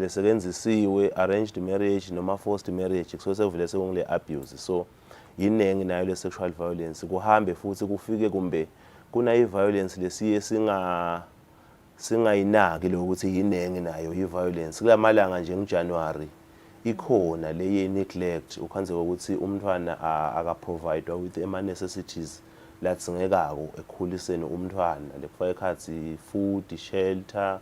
lesekenzisiwe arranged marriage noma forced marriage kusuke sekuvele sekungile abuse. So yinengi nayo le sexual violence kuhambe futhi kufike kumbe kunayi violence lesiye singayinaki lokuthi yinengi nayo i-violence. Kulamalanga nje ngoJanuary ikhona le ye-neglect ukhanze ukuthi umntwana aka-providwa with ama-necessities latsingekako ekukhuliseni umntwana lekufaka ekhathi food, shelter,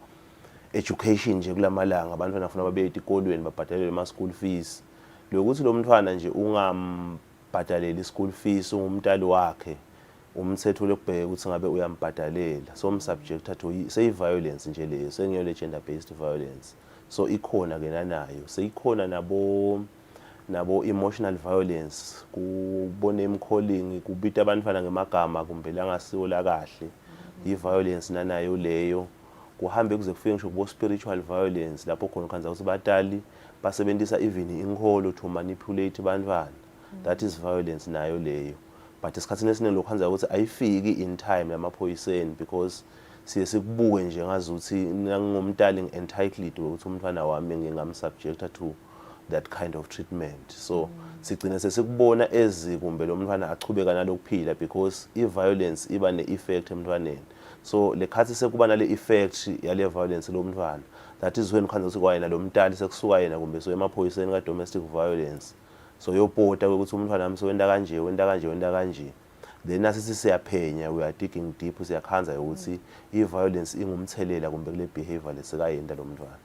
education nje kulamalanga abantwana funa babe etikolweni babhadalelwe ama-school fees. Lokuthi lo mntwana nje ungambhadaleli i-school fees ungumntali wakhe umthetho lokubheka ukuthi ngabe uyambhadalela. So umsubjecta to seyi-violence nje leyo sengiyo le gender based violence. So ikhona ke nayo seyikhona nabo emotional violence kubone emcalling kubita abantwana ngemagama kumbe langasiwo la kahle i-violence nanayo leyo. Kuhambe kuze kufike ngisho kubo spiritual violence lapho khona khanza ukuthi batali basebenzisa even inkolo to manipulate abantwana. That is violence nayo leyo. But esikhathini esiningi lokhanza ukuthi ayifiki in time lamaphoyiseni because siye sikubuke nje ngazuthi ngingumntali entitled ukuthi umntwana wami ngingamsubjecta to that kind of treatment. So sigcine sesikubona kumbe lo mntwana achubeka nalokuphila because i-violence iba ne-effect emntwaneni. So lekhathi sekuba nale effect yale violence lo mntwana, that is when khanza ukuthi kwayena lo mntali sekusuka yena kumbe so emaphoyiseni ka domestic violence. So yopota ukuthi umntwana wami wenda kanje. Then asithi siyaphenya, we are digging deep, siyakhanza ukuthi i-violence ingumthelela kumbe kule behavior lesekayenda lo mntwana.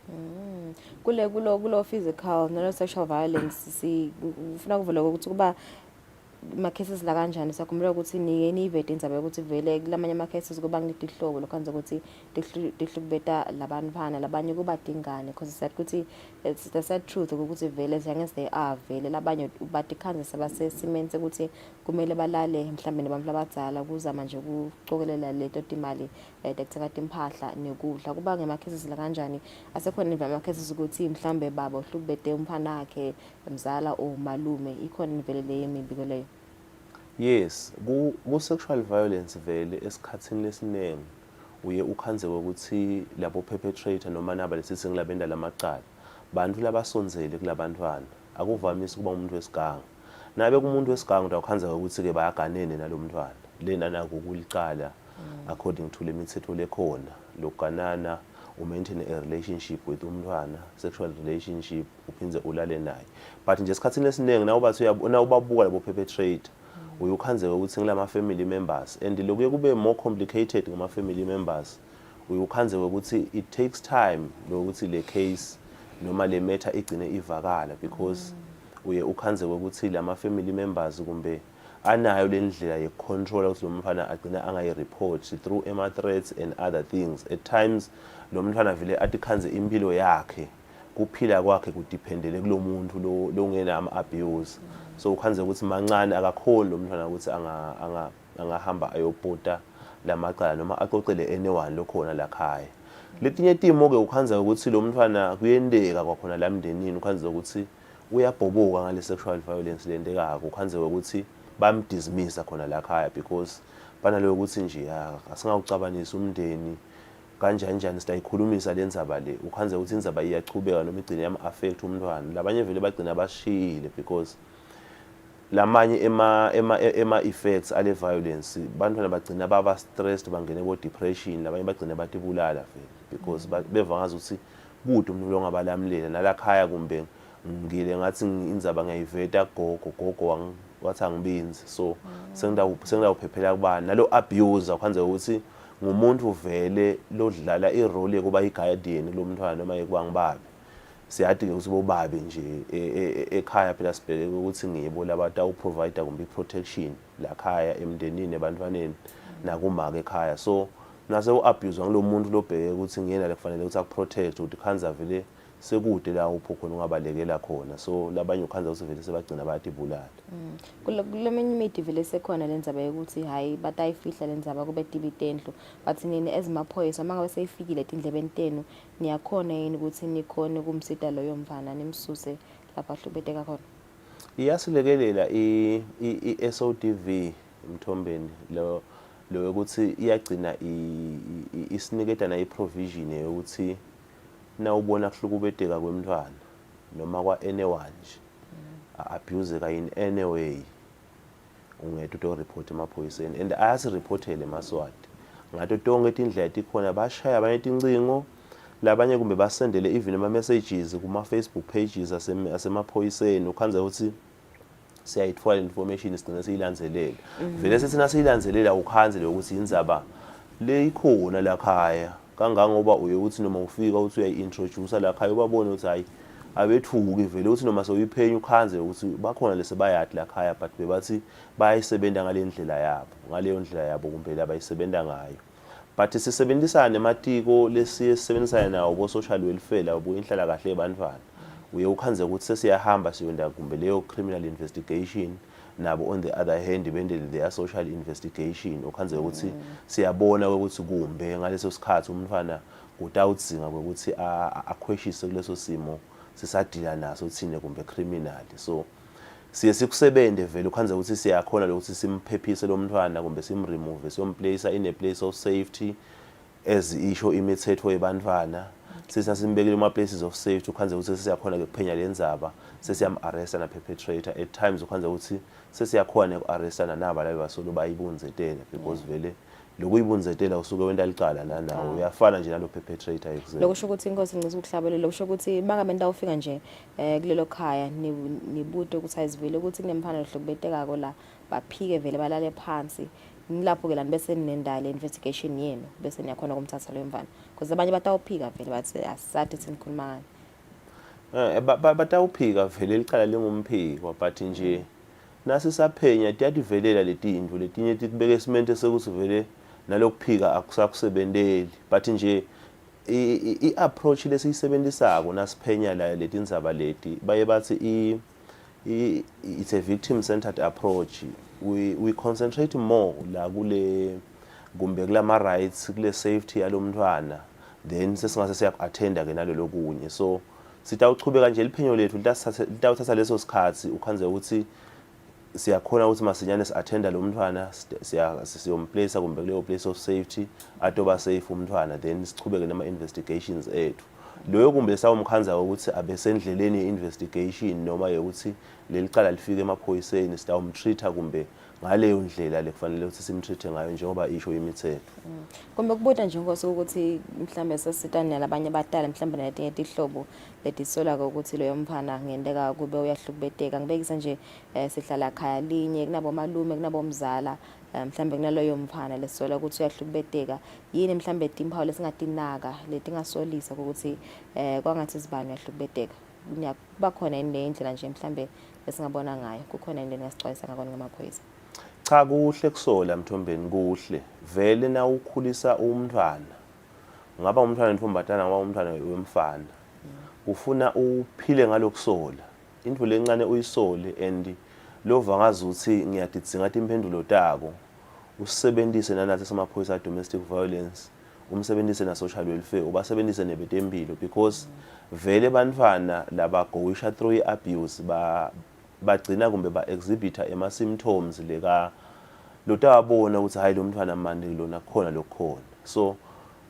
Kulo physical nalo sexual violence sifuna kuvela ukuthi kuba ma-cases la kanjani sakhumbula ukuthi nivete indzaba yokuthi vele kulamanye ama-cases kuba kunetihlobo lokhanza ukuthi tihlukubeta labantwana labanye kuba tingane because said ukuthi it's the sad truth ukuthi vele as young as they are vele labanye batikhanza sebasesimeni sekuthi kumele balale mhlambe nebantu labadzala kuzama nje ukucokelela leto timali tekuthenga timphahla nekudla. Kuba ngema-cases la kanjani asekhona nje ama-cases ukuthi mhlambe baba uhlukubete umphana wakhe mzala o malume ikhona vele leyo imibiko leyo? Yes, ku-sexual violence vele esikhathini lesiningi uye ukhanze ukuthi labo perpetrator noma naba lesithi ngilabenda lamacala bantu labasonzele kulabantwana akuvamisi kuba umuntu wesiganga. Nabe kumuntu wesiganga utawukhanza ukuthi ke bayaganene nalo mntwana lena nako kulicala according to lemithetho lekhona lokuganana maintain a relationship with umntwana, sexual relationship uphindze ulale naye. But nje esikhathini lesiningi na ubabuka labo perpetrator uyukhanze ukuthi ngilama family members and lokuye kube more complicated ngama family members uyukhanze ukuthi it takes time lokuthi le case noma le matter igcine ivakala because uye ukhanze ukuthi lama family members kumbe anayo le ndlela ye control ukuthi lo mntwana agcina angayireport through threats and other things. At times lo mntwana vele athi khanze impilo yakhe kuphila kwakhe kudependele kulo muntu lo ungena ama-abuse. So ukhanze ukuthi mancane akakhoni lo mntwana ukuthi angahamba ayopota lamacala noma axoxele anyone lokhona lakhaya. Letinye timo ke ukhanza ukuthi lo mntwana kuyendeka kwakhona la mndenini ukhanza ukuthi uyabhoboka ngale sexual violence lendekako khanze ukuthi bamdismissa khona la khaya because banalo ukuthi nje asingawucabanisa umndeni kanjani sitayikhulumisa lendzaba le ukhanze ukuthi indzaba iyachubeka noma igcine yam affect umntwana labanye vele bagcina bashiyile because lamanye ema effects ale violence bantwana bagcina baba stressed bangene ko depression labanye bagcina batibulala vele because beva ngazi ukuthi kude umuntu lo ngabalamulela nalakhaya kumbe ngile ngathi indzaba ngiyayiveta gogo wathi angibinzi so sengidawuphephela kubani nalo abuse ukhanze ukuthi ngumuntu vele lodlala irole yokuba i-guardian lo mntwana noma ekuba ngibabi siyadinga ukuthi bobabi nje ekhaya phela sibheke ukuthi ngibo labantu provide kumbe protection la khaya emndenini ebantwaneni nakumake ekhaya so nase uabuse ngalo muntu lobheke ukuthi ngiyena lekufanele ukuthi akuprotect ukuthi khanza vele sekude la upho khona ungabalekela khona so labanye ukhanza ukuthi vele sebagcina bayatibulala kuleminye imidi vele sekhona lenzaba yokuthi hayi batayifihla lenzaba kube dibitendlu bathi nini ezimaphoyisa mangabe seyifikile etindlebeni tenu niyakhona yini ukuthi nikhone kumsida loyo mfana nimsuse lapha ahlubeteka khona iyasilekelela i-SODV emthombeni lo ukuthi iyagcina isiniketa na i-provision yokuthi na ubona kuhlukubeteka kwemntwana noma kwa anyone nje abuse ka in any way ungeke uto report emaphoyiseni and ayasirepotele emaswati ngato tonke tindlela tikhona bashaya abanye tincingo labanye kumbe basendele even ama messages kuma Facebook pages asemaphoyiseni ukhanza ukuthi siyayithola information sigcina siyilandzelela vele sesina siyilandzelela ukhanze ukuthi indzaba le ikhona la khaya kangangoba uye uthi noma ufika uthi uyayi-introduce la khaya ubabone ukuthi hayi abethuki vele uthi noma soyiphenya ukhanze ukuthi bakhona lese bayadi la khaya but bebathi bayisebenta ngalendlela yabo ngaleyo ndlela yabo kumbe labayisebenta ngayo but sisebenzisana nematiko lesisebenzisana nawo bo social welfare labo inhlala kahle ebantwana uye ukhanze ukuthi sesiyahamba siyonda kumbe leyo criminal investigation nabo on the other hand bendele their social investigation ukhanze ukuthi siyabona ukuthi kumbe ngaleso sikhathi umntwana kutawudzinga ukuthi akhweshise kuleso simo sisadila naso thine kumbe criminal so siye sikusebende vele ukhanze ukuthi siyakhona lokuthi simphephise lo mntwana kumbe simremove siyomplace in a place of safety as isho imithetho yebantwana sesimbekile kuma places of safety ukhanze ukuthi siyakhona ukuphenya lenzaba sesiyam-arresta na perpetrator at times ukhanze ukuthi sesiyakhona uku-arrestana naba labo basolo bayibunzetela because vele lokuyibunzetela usuke wenta licala nanawo uyafana nje nalo perpetrator exactly lokusho ukuthi inkosi ngicela ukuhlabela lokusho ukuthi mangabe nitawufika nje kulelo khaya nibude ukuthi ayizivile ukuthi kunemfana lohlukubeteka la baphike vele balale phansi nilapho ke lani bese ninendala investigation yenu bese niyakhona ukumthatha lo mfana because abanye batawuphika vele bathi asisathi sinikhuluma ngani batawuphika vele licala lingumphiko but nje nasi saphenya tiyativelela letindlu letinye tibeke esimende sekuthi vele nalokuphika akusakusebenteli but nje i-approach lesiyisebenzisako nasiphenya la letindzaba leti baye bathi it's a victim centered approach we concentrate more la kule kumbe kulama rights kule safety yalomntwana then sesingase siyaku-attenda ke nalelo kunye so sitawuchubeka nje liphenyo lethu litawuthatha leso sikhathi ukhanze ukuthi siyakhona ukuthi masinyane si-attenda lo mntwana siyomplace kumbe kuleyo place of safety atoba safe umntwana then sichubeke nama-investigations ethu loyo kumbe sawumkhanza ukuthi abesendleleni ye-investigation noma yokuthi leli cala lifike emaphoyiseni sitawumtreat-a kumbe ngaleyo ndlela lekufanele ukuthi simtreat-e ngayo njengoba isho imithetho kumbe kubuda nje inkosi ukuthi mhlambe sesitani nalabanye abadala mhlambe netinye ihlobo letisola ukuthi loyo mfana ngendeka kube uyahlukubeteka ngibekisa nje sihlala khaya linye kunabo malume kunabo mzala mhlambe kunaloyo mfana lesola ukuthi uyahlukubeteka yini mhlambe timpawu lesingatinaka letingasolisa ukuthi kwangathi sibani uyahlukubeteka kuba khona indlela nje mhlambe lesingabona ngayo kukhona indlela ngasixwayisa ngakho ngamaphoyisa cha kuhle kusola mthombeni kuhle vele na ukhulisa umntwana ngaba umntwana entfombatana ngaba umntwana wemfana ufuna uphile ngalokusola into lencane uyisole and lova ngazuthi ngiyadidzinga impendulo tako usebenzise nanathi samaphoyisa domestic violence umsebenzise na social welfare ubasebenzise nebetempilo because vele bantwana labagowisha through abuse bagcina kumbe ba-exhibita ema-symptoms leka lotawabona ukuthi hayi lo mntwana manje lona khona lokukhona so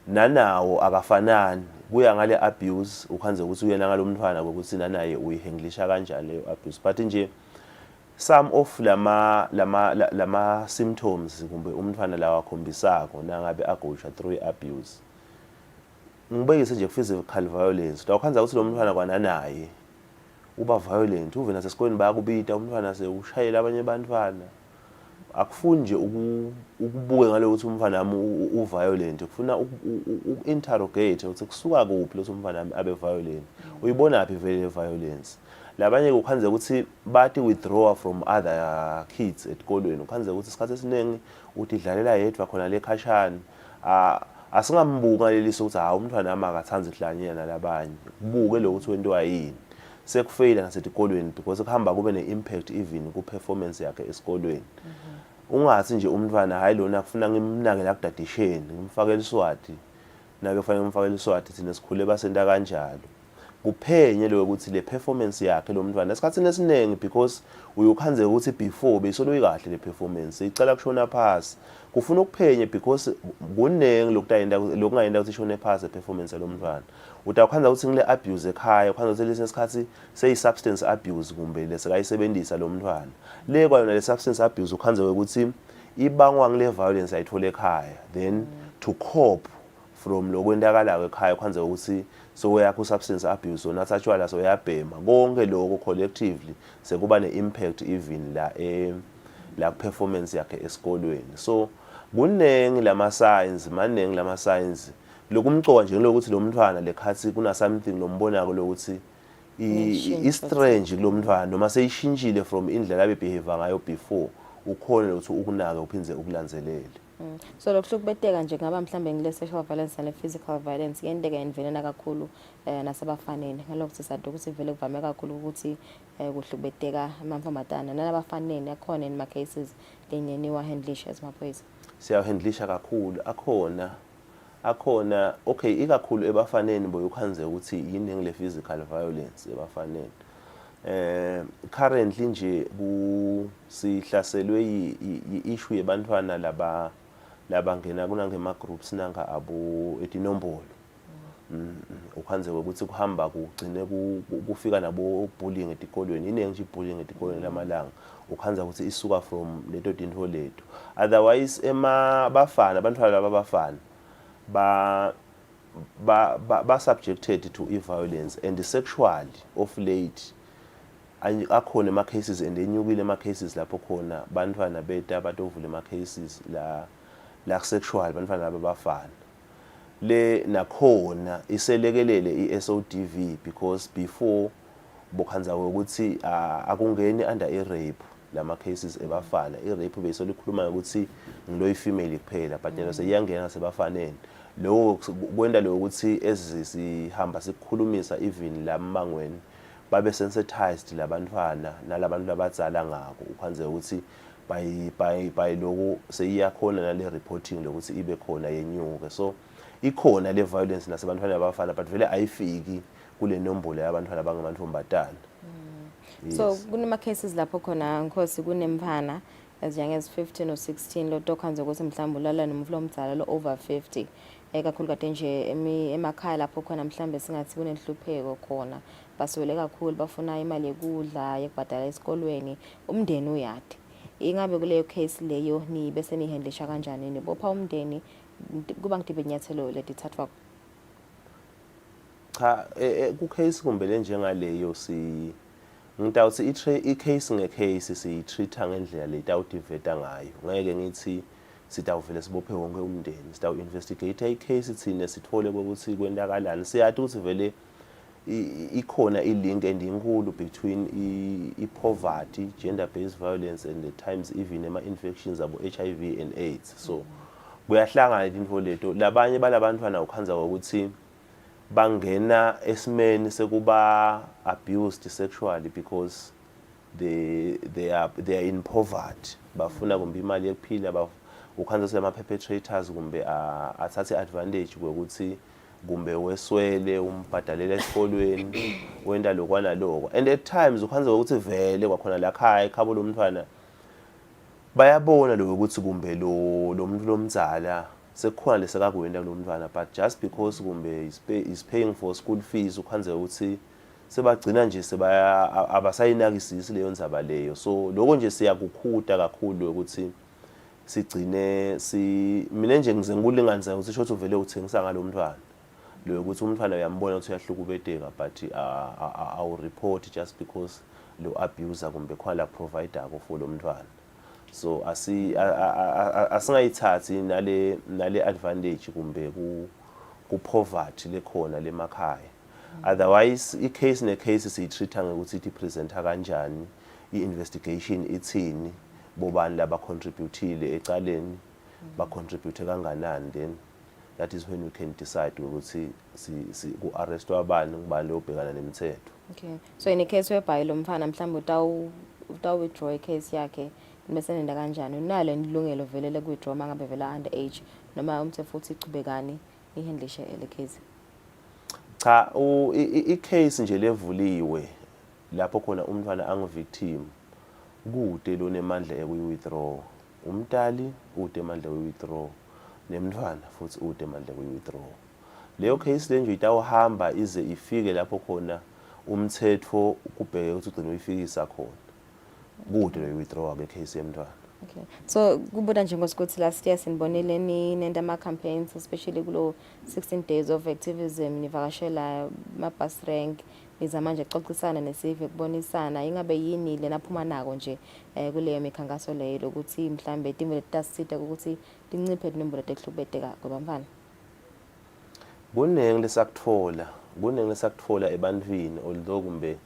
nanawo akafanani kuya ngale abuse ukhanze ukuthi uyena ngalo mntwana ukuthi nanaye uyihandlisha kanjani leyo abuse but nje some of lama symptoms kumbe umntwana lawa akhombisako nangabe agowisha through abuse ngibekise nje physical violence utawukhanza ukuthi lo mntwana kwananaye uba violent uve nasesikoleni bayakubita umntwana sewushayela abanye abantwana akufuni nje ukubuke ngale ukuthi umntwana wami uviolent kufuna uku-interrogate ukuthi kusuka kuphi lo umntwana wami abe violent uyibona phi vele violence labanye ukhanze ukuthi bathi withdraw from other kids esikolweni ukhanze ukuthi isikhathi esiningi uthi idlalela yedwa khona lekhashana asingambuka leliso ukuthi hawu umntwana wami akathanzi kuhlanyela nalabanye kubuke lo ukuthi wento yini sekufeyila nasetikolweni because kuhamba kube ne-impact even ku-performance yakhe esikolweni ungathi nje umntwana hayi lona kufuna ngimnake la kudadisheni ngimfakele iswati nake kufanele ngimfakele iswati thina sikhule basenta kanjalo kuphenye lo ukuthi le performance yakhe lo mntwana esikhathini esiningi because uyukhanze ukuthi before besolo ikahle le performance icala kushona phansi kufuna ukuphenye because kunengi lokungayenda ukuthi ishone phansi performance lo mntwana utakhanza ukuthi ngile abuse ekhaya ukhanza ukuthi lesi sikhathi seyi substance abuse kumbe lesekayisebenzisa lo mntwana le kwayona le substance abuse ukhanza ukuthi ibangwa ngile violence ayithola ekhaya then to cope from lokwendakala ekhaya ukhanza ukuthi so yakho substance abuse onatha tshwala so yabhema konke lokho collectively sekuba ne-impact even la performance yakhe esikolweni so kunengi lama-signs maningi lama-signs lokumcoka nje lokuthi lo mntwana lekhathi kuna something lombonako lokuthi i-strange kulo mntwana noma seyishintshile from indlela abebehavior ngayo before ukhona ukuthi ukunaka uphinze ukulanzelele so lokuhlukubeteka nje ngaba mhlambe ngile sexual violence nale physical violence kuyenteka envelena kakhulu nasebafaneni ngalokuthi sadwa ukuthi vele kuvame kakhulu ukuthi kuhlukubeteka amantombazana nalabafaneni akhona in my cases lenye niwa handlisha ezimaphoyisa siyahandlisha kakhulu akhona okay ikakhulu ebafaneni boyukhanze ukuthi yini ngile physical violence ebafaneni currently nje sihlaselwe i-issue yebantwana labangena kunangema groups nanga abo etinombolo ukhanze ukuthi kuhamba kugcine kufika nabo bullying etikolweni iningi nje bullying etikolweni lamalanga ukhanza ukuthi isuka from leto tinto leto otherwise bafana abantwana laba bafana ba subjected to violence and sexually of late akhona ama cases and enyukile ama cases lapho khona bantwana beta batovula ama cases la sexual bantwana laba bafana le nakhona iselekelele iSODV because before bokhanza ukuthi akungeni under i-rape lama cases ebafana i-rape besolikhuluma ukuthi ngilo female kuphela but yena seyiyangena sebafaneni lo kwenda lo ukuthi ezisihamba sikhulumisa even lamangweni babe sensitized labantwana nalabantu labadzala ngako ukhanze ukuthi by lokho seyiyakhona nale reporting lokuthi ibe khona yenyuke so ikhona le violence nasebantwana abafana but vele ayifiki kule nombolo yabantwana abangamantombazana so kunema cases lapho khona ngikhosi kunemfana as young as 15 or 16 lo dokhanze ukuthi mhlawumbe ulala nomflo omdala lo over 50 kakhulu kade nje emakhaya lapho khona mhlawumbe singathi kunenhlupheko khona baswele kakhulu bafuna imali yokudla yokubhadala esikolweni umndeni uyade ingabe kuleyo case leyo ni bese nihandlisha kanjani nibopha umndeni kuba ngidibhe inyathelo letithathwa cha ku case kumbe lenjengaleyo ngitawuthi i-case nge-case siyitreat-a ngendlela letawutiveta ngayo ngeke ngithi sitawuvele sibophe wonke umndeni sitawu-investigate i-case thina sithole ukuthi kwendakalani siyathi ukuthi vele ikhona i-link endinkulu between i-poverty, gender-based violence and the times even ema-infections abo HIV and AIDS so kuyahlangana into leto labanye balabantwana ukhanza ukuthi bangena esimeni sekuba abused sexually because they are in poverty bafuna kumbe imali yokuphila ukhanza selama perpetrators kumbe athathe advantage ukuthi kumbe weswele umbhadalela esikolweni wenda lokwana lokho, and at times ukhanza ukuthi vele kwakhona la khaya ekhabo lomntwana bayabona lo ukuthi kumbe lo muntu lomzala sekukhona lesakakwenda kulo mntwana, but just because kumbe is paying for school fees ukhanze ukuthi sebagcina nje abasayinakisisi leyo ndzaba leyo. So lokho nje siyakukhuta kakhulu ukuthi sigcine mina nje ngize ngikulinganisa ukuthi shothi uvele uthengisa ngalo mntwana lo ukuthi umntwana uyambona ukuthi uyahlukubeteka, but awu report just because lo abuser kumbe khona la provider ko for lo mntwana. So asingayithathi nale advantage kumbe ku poverty lekhona lemakhaya. Otherwise i-case ne-case siyitreat-a ngokuthi i-presenta kanjani, i-investigation ithini, bobani laba contributile ecaleni, ba-contribute kanganani, then that is when we can decide ukuthi ku-arrestwa abani ngubani lobhekana nemithetho. Okay, so in a case whereby lo mfana mhlawumbe withdraw i-case yakhe bese nenda kanjani, unalo ilungelo vele leku-withdraw mangabe vela underage noma umthe futhi ichubekani ihandlishe le case? Cha, i-case nje levuliwe lapho khona umntwana angivictim kude lo nemandla ekuyi-withdraw, umntali ude emandla ekuyi-withdraw nemntwana futhi ude emandla ekuyi-withdraw. Leyo case le nje itawuhamba ize ifike lapho khona umthetho kubheke ukuthi ugcina uyifikisa khona kude lo withdraw ke case yemntwana. Okay, so kubuda njengosikuthi last year sinibonile nenda ama-campaigns especially kulo 16 days of activism nivakashela ma-bus rank niza manje xoxisana nesive kubonisana ingabe yini le naphuma nako nje kuleyo mikhankaso leyo lokuthi mhlambe timvele tasisita ukuthi linciphe inombolo ekuhlubeteka kwabantwana? Kuningi lesakutfola ebantwini, although kumbe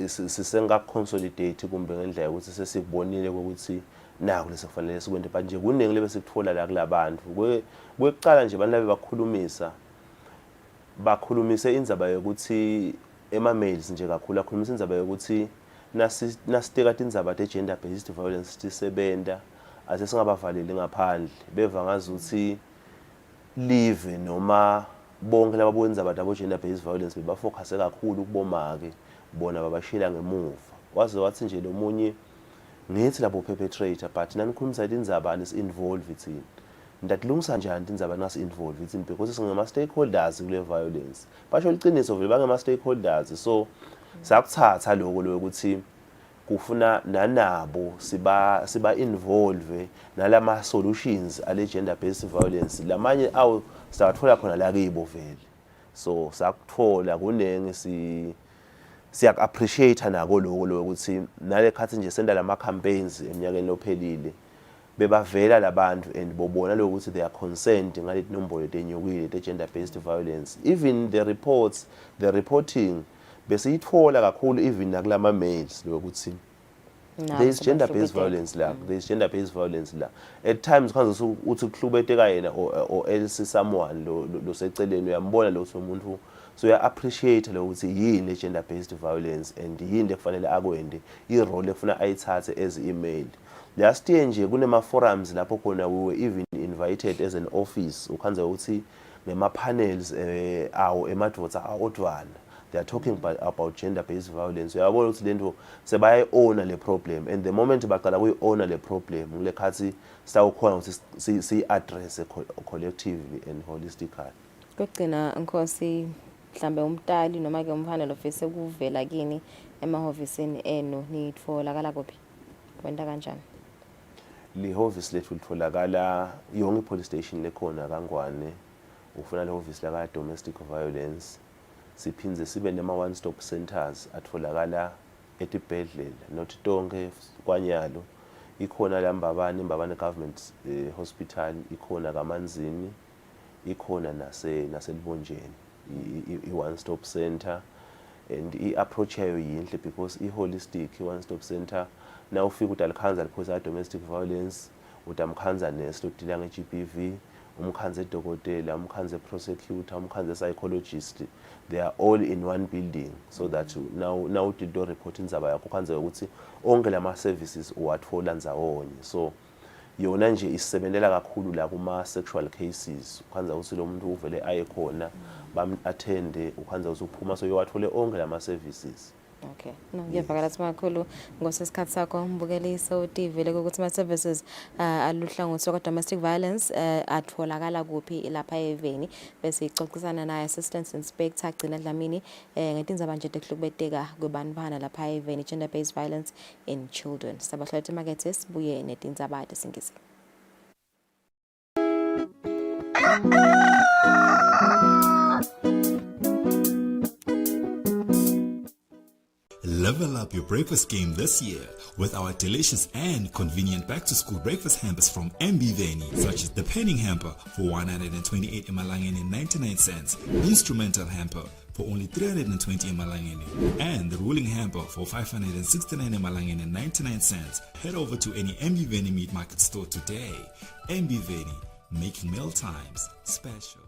sisengakuconsolidate kumbe ngendlela yokuthi sesikubonile ukuthi naku lesekufanele sikwende, but nje kuningi lebesikutfola la kulabantu. Kwekucala nje abantu labe bakhulumise indzaba yokuthi ema-mails nje kakhulu akhulumise indzaba yokuthi nasiteka tindzaba te-gender based violence tisebenta ase singabavaleli ngaphandle beva ngazuthi live noma bonke laba bowendzaba tabo gender based violence bebafocuse kakhulu kubomake bona babashila ngemuva. Waze wathi nje lo munye ngithi labo perpetrator but nanikhulumisa indzaba nis-involve ithini, ndatilungisa njani tindzaba nasi-involve ithini, because singama-stakeholders kule violence. Basho liqiniso vele bangama-stakeholders, so sakuthatha lokho lokuthi kufuna nanabo siba-involve nalama-solutions ale-gender based violence. Lamanye awu sawathola khona la kibo vele, so sakuthola kuningi siyak-appreciate nako lokho lokuthi nale khathi nje senda lama-campaigns eminyakeni lophelile bebavela labantu and bobona lokuthi they are concerned ngaleti nombolo tenyukile te-gender based violence. Even the reporting besiyithola kakhulu even nakulama-mails lokuthi there is gender based violence la, there is gender based violence la. At times khanze uthi kuhlubeteka yena or else someone lo seceleni uyambona lo umuntu, so uya appreciate lokuthi yini le gender based violence and yini lekufanele akwende, i-role efuna ayithathe as email. Last year nje kunema forums lapho khona we were even invited as an office ukhanze ukuthi ngema panels awo emadoda aodwana, they are talking about gender based violence. Uyabona ukuthi lento sebayayiona le problem, and the moment baqala kuyiona le problem ngile khathi sawukhona ukuthi si-address collectively and holistically. Kokugcina Nkosi, mhlambe umtali noma ke umfana lo fese kuvela kini emahhovisini eno nitfolakala kuphi, kwenta kanjani? Lihhovisi lethu litfolakala yonke police station lekhona kaNgwane, ufuna lehhovisi la domestic violence. Siphindze sibe nema one stop centers atfolakala etibhedlela not tonke kwanyalo, ikhona la Mbabane government hospital, ikhona kaManzini, ikhona naselibonjeni i-one stop center, and i-approach yayo yinhle because i-holistic i-one stop center. Now ufika udalikhanza liphosa domestic violence, utamkhanza nesi lodila nge-GBV, umkhanze dokotela, umkhanze prosecutor, umkhanze psychologist, they are all in one building, so that now did report indzaba yakho khanze ukuthi onke lama services uwathola ndzawonye. So yona nje isebenzela kakhulu la kuma sexual cases ukhanza ukuthi lo muntu uvele aye khona bam-attende ukhanza ukuthi uphuma so yowathole onke lama services. Okay. No, ngiyavakala simakhulu ngosesikhathi sakho mbukeliso TV ukuthi ama services aluhlangothi kwa domestic violence atholakala kuphi lapha eveni bese ixoxisana naye assistant inspector agcina Dlamini ngetindzaba nje tekuhlubeteka kwebantwana lapha eveni gender based violence in children. Sabahlala emakethe sibuye netindzaba tesingisi. Level up your breakfast game this year with our delicious and convenient back-to-school breakfast hampers from MB Veni, such as the penning hamper for 128 emalangeni and 99 cents, instrumental hamper for only 320 emalangeni, and the ruling hamper for 569 emalangeni and 99 cents. Head over to any MB Veni meat market store today. MB Veni, making meal times special.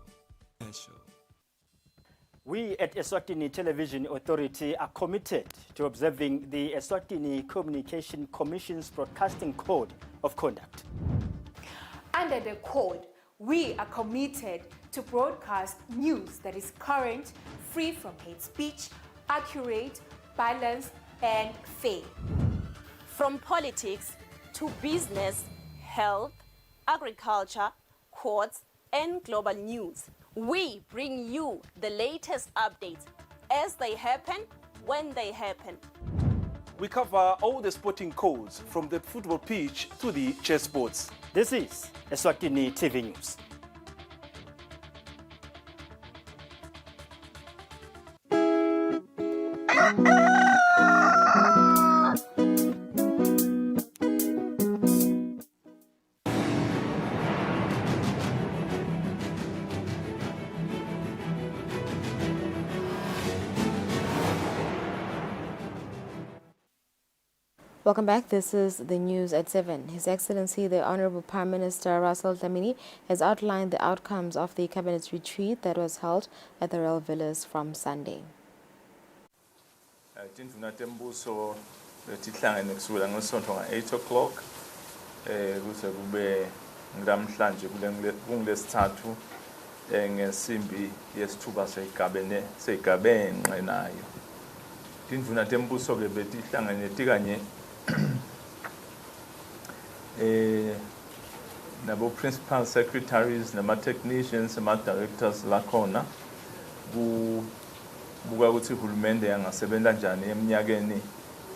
We at Eswatini Television Authority are committed to observing the Eswatini Communication Commission's Broadcasting Code of Conduct. Under the code, we are committed to broadcast news that is current, free from hate speech, accurate, balanced, and fair. From politics to business, health, agriculture, courts, and global news, we bring you the latest updates as they happen, when they happen. We cover all the sporting codes from the football pitch to the chessboards. This is Eswatini TV News. Welcome back. This is the news at 7. His Excellency, the Honorable Prime Minister Russell Dlamini, has outlined the outcomes of the Cabinet retreat that was held at the Royal Villas from Sunday. Tindvuna tembuso tihlangene kusukela ngesonto nga-8 o'clock kuze kube ngilamhlanje kungilesithathu ngesimbi yesithuba seyigabene nayo. Tindvuna tembuso ke betihlangene tikanye nabo principal secretaries nama technicians nama directors lakhona buka ukuthi uhulumende yangasebenza njani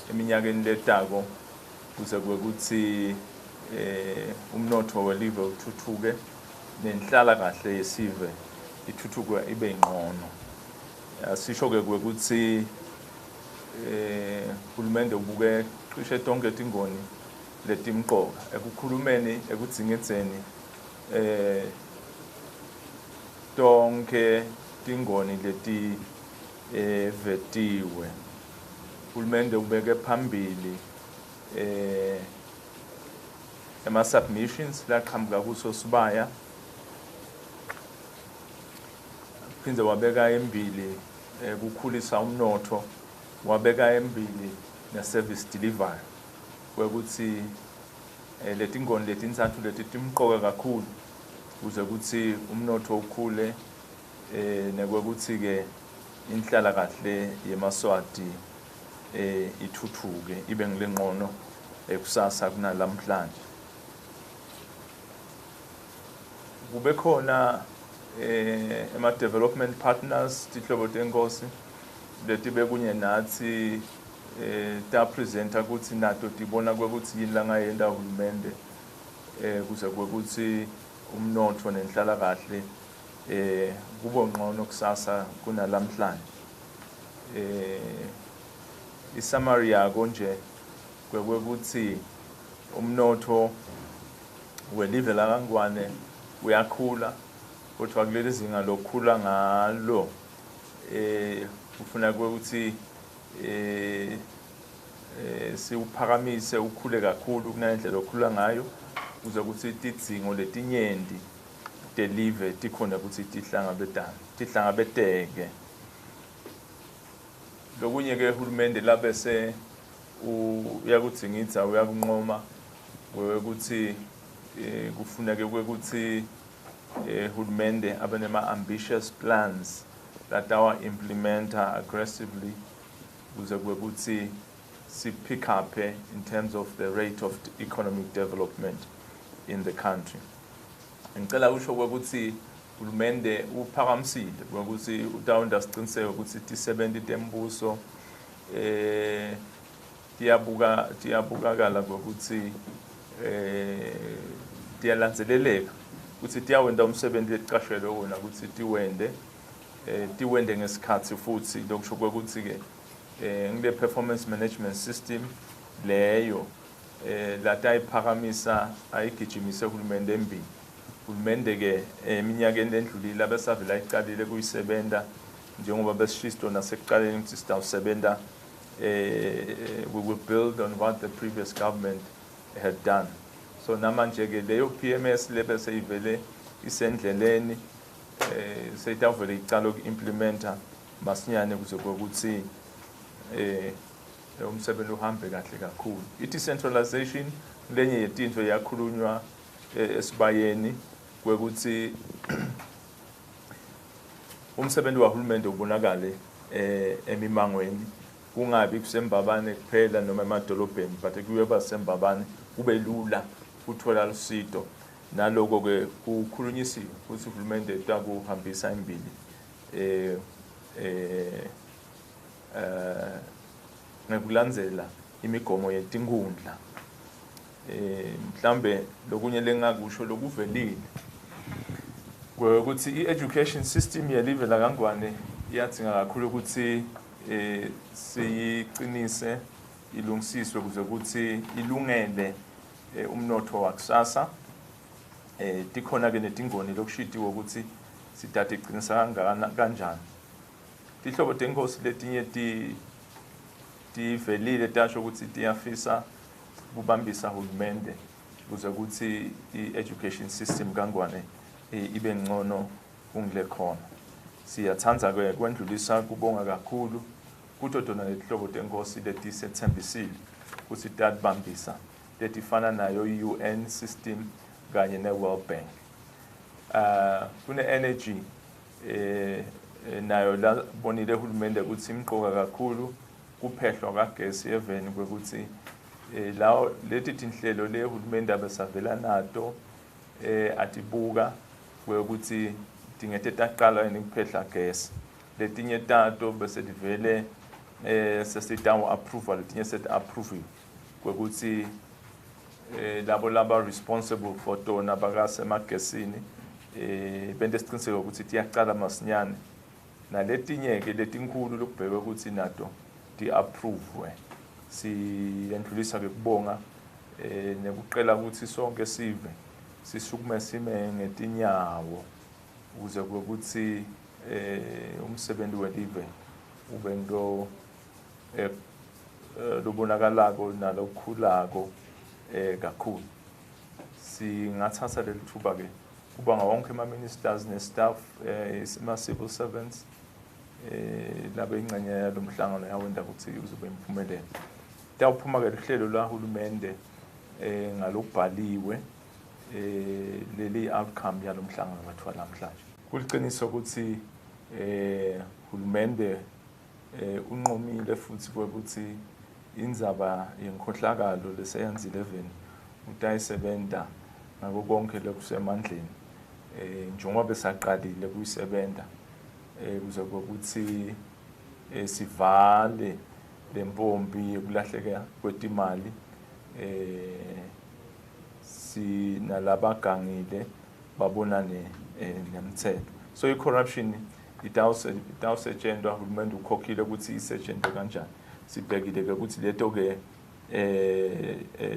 eminyakeni letako kuze kube ukuthi umnotho welive uthuthuke nenhlala kahle yesive ithuthuke ibe ingcono. Asisho ke ukuthi uhulumende ubuke cishe tonke tingoni letimqoka ekukhulumeni ekudzingetseni tonke tingoni leti vetiwe. Uhulumende ubeke phambili ema-submissions laqhamuka kuso Sibaya, phindze wabeka embili kukhulisa umnotho, wabeka embili ne-service delivery kwekuthi letingoni letintsatfu letitimqoka kakhulu kuze kuthi umnotho ukhule nekwekuthi-ke inhlala kahle yemaswati ithuthuke ibe ngilengqono kusasa kunalamhlanje. Kube khona ema-development partners tihlobo tenkosi letibe kunye nathi ta-presenta ukuthi nato tibona kwekuthi yini langayenda uhulumende kuze kwekuthi umnotho nenhlala kahle kube ngcono kusasa kunalamhlanje. Isummary yako nje kwekuthi umnotho welive lakangwane uyakhula kodwa kuleli zinga lokukhula ngalo ufuna ukuthi siuphakamise ukhule kakhulu kunendlela okhula ngayo kuze ukuthi tidzingo letinyendi deliver tikhona ukuthi tihlangabeteke. Lokunye ke uhulumende labese uyakudzingidza uyakunqoma ukuthi kufuneke ukuthi hulumende abe nema-ambitious plans that our implementer aggressively ukuze kube ukuthi si-pick up in terms of the rate of economic development in the country. Ngicela usho ukuthi hulumende uphakamisile ukuthi utawunda siqiniseke ukuthi tisebenti tembuso tiyabukakala ukuthi tiyalandzeleleka ukuthi tiyawenda umsebenzi letiqashelwe wona ukuthi tiwende ngesikhathi futhi lokusho ukuthi ke ngile performance management system leyo latayiphakamisa ayigijimise hulumende embili. Hulumende ke eminyakeni endlulile abesavela ayiqalile kuyisebenta njengoba besishisto nasekuqaleni ukuthi sitawusebenta we will build on what the previous government had done. So namanje ke leyo PMS lebe seyivele isendleleni seyitavele icala uku-implementa masinyane kuze ukuthi umsebenzi uhambe kahle kakhulu. I-decentralization lenye yetinto yakhulunywa esibayeni kwekuthi umsebenzi wahulumende ubonakale emimangweni kungabi kusembabane kuphela noma emadolobheni but kuyeba sembabane kube lula uthola usizo naloko ke kukhulunyisiwe ukuthi uhulumende utakuhambisa imbili ngekulandzela imigomo yetinkundla mhlambe lokunye lengakusho lokuvelile ukuthi i-education system yelive la Kangwane iyadzinga kakhulu ukuthi siyiqinise ilungisiswe kuze ukuthi ilungele umnotho wakusasa tikhona ke netingoni lokushitiwe ukuthi sitate iqinisa kanjani tihlobo tenkosi letinye tivelile tasho ukuthi tiyafisa kubambisa hulumende kuze ukuthi i-education system Kangwane ibe ngcono kungile khona. Siyathandza ke kwendlulisa kubonga kakhulu kuto tona lehlobo tenkosi letisethembisile ukuthi tatibambisa letifana nayo i-UN system kanye ne-World Bank. Kune-energy nayo la bonile hulumende ukuthi imqoka kakhulu kuphehlwa kagesi eveni kwekuthi lawo leti tinhlelo le hulumende abesavela nato atibuka kwekuthi tingete taqala ukuphehla gesi letinye tato bese divele sesitawo approval letinye set approve kwekuthi labo responsible for tona bakasemagesini bente siqiniseko ukuthi tiyaqala masinyane naletinye ke letinkulu lokubheka ukuthi nato ti approve siyendlulisa ke kubonga nekuqela ukuthi sonke sive sisukume sime ngetinyawo ukuze ukuthi umsebenzi welive ube into lobonakalako nalokukhulako kakhulu. Singathatha leli thuba ke kubanga wonke ama-ministers ne-staff ama-civil servants labe ingxenye yalomhlangano yawenda ukuthi uzobe imphumelelo. Tawuphuma ke lihlelo lahulumende ngalokubhaliwe leli outcome yalomhlangano bathiwa namhlanje. Kuliqiniso ukuthi hulumende unqomile futhi ukuthi indzaba yenkhohlakalo leseyenzile eveni utayisebenta ngako konke lokusemandleni njengoba besaqalile kuyisebenta kuze ukuthi sivale lempompi yokulahleka kwetimali sinalabagangile babonane nemthetho. So i-corruption itawusetshenzwa hulumende ukhokhile ukuthi isetshenzwe kanjani. Sibhekile ke ukuthi leto ke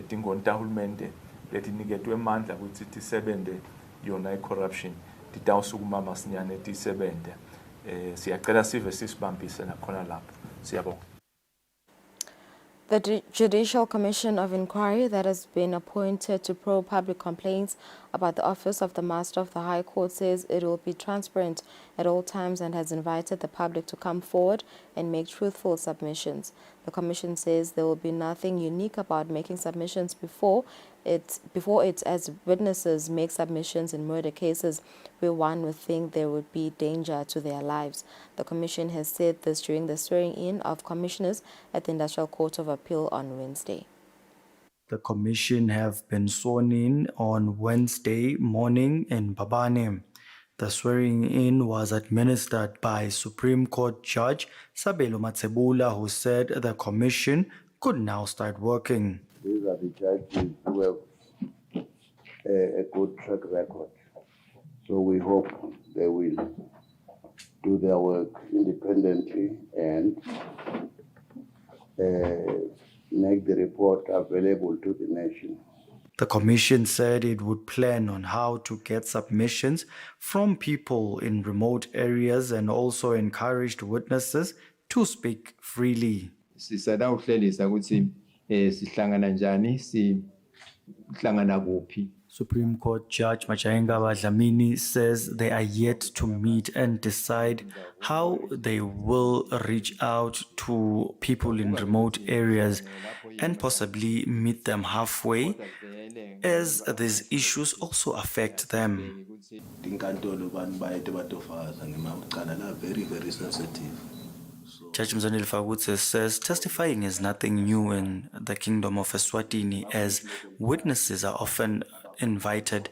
tingoni tahulumende letiniketwe amandla ukuthi tisebente yona i-corruption titawusukuma masinyane tisebente. Siyacela sive sisibambise nakhona lapho. Siyabonga. The Judicial Commission of Inquiry that has been appointed to probe public complaints about the office of the Master of the High Court says it will be transparent at all times and has invited the public to come forward and make truthful submissions. The Commission says there will be nothing unique about making submissions before it, as witnesses make submissions in murder cases where one would think there would be danger to their lives. The Commission has said this during the swearing-in of commissioners at the Industrial Court of Appeal on Wednesday. The Commission have been sworn in on Wednesday morning in Mbabane. The swearing-in was administered by Supreme Court Judge Sabelo Matsebula, who said the Commission could now start working. These are the judges who have a good track record. So we hope they will do their work independently and make the report available to the nation. The Commission said it would plan on how to get submissions from people in remote areas and also encouraged witnesses to speak freely. Sisada uhlelisa ukuthi sihlangana njani sihlangana kuphi. Supreme Court Judge Machaenga Dlamini says they are yet to meet and decide how they will reach out to people in remote areas and possibly meet them halfway, as these issues also affect them. Very, very sensitive. Judge Mzanil Fagutse says testifying is nothing new in the Kingdom of Eswatini, as witnesses are often invited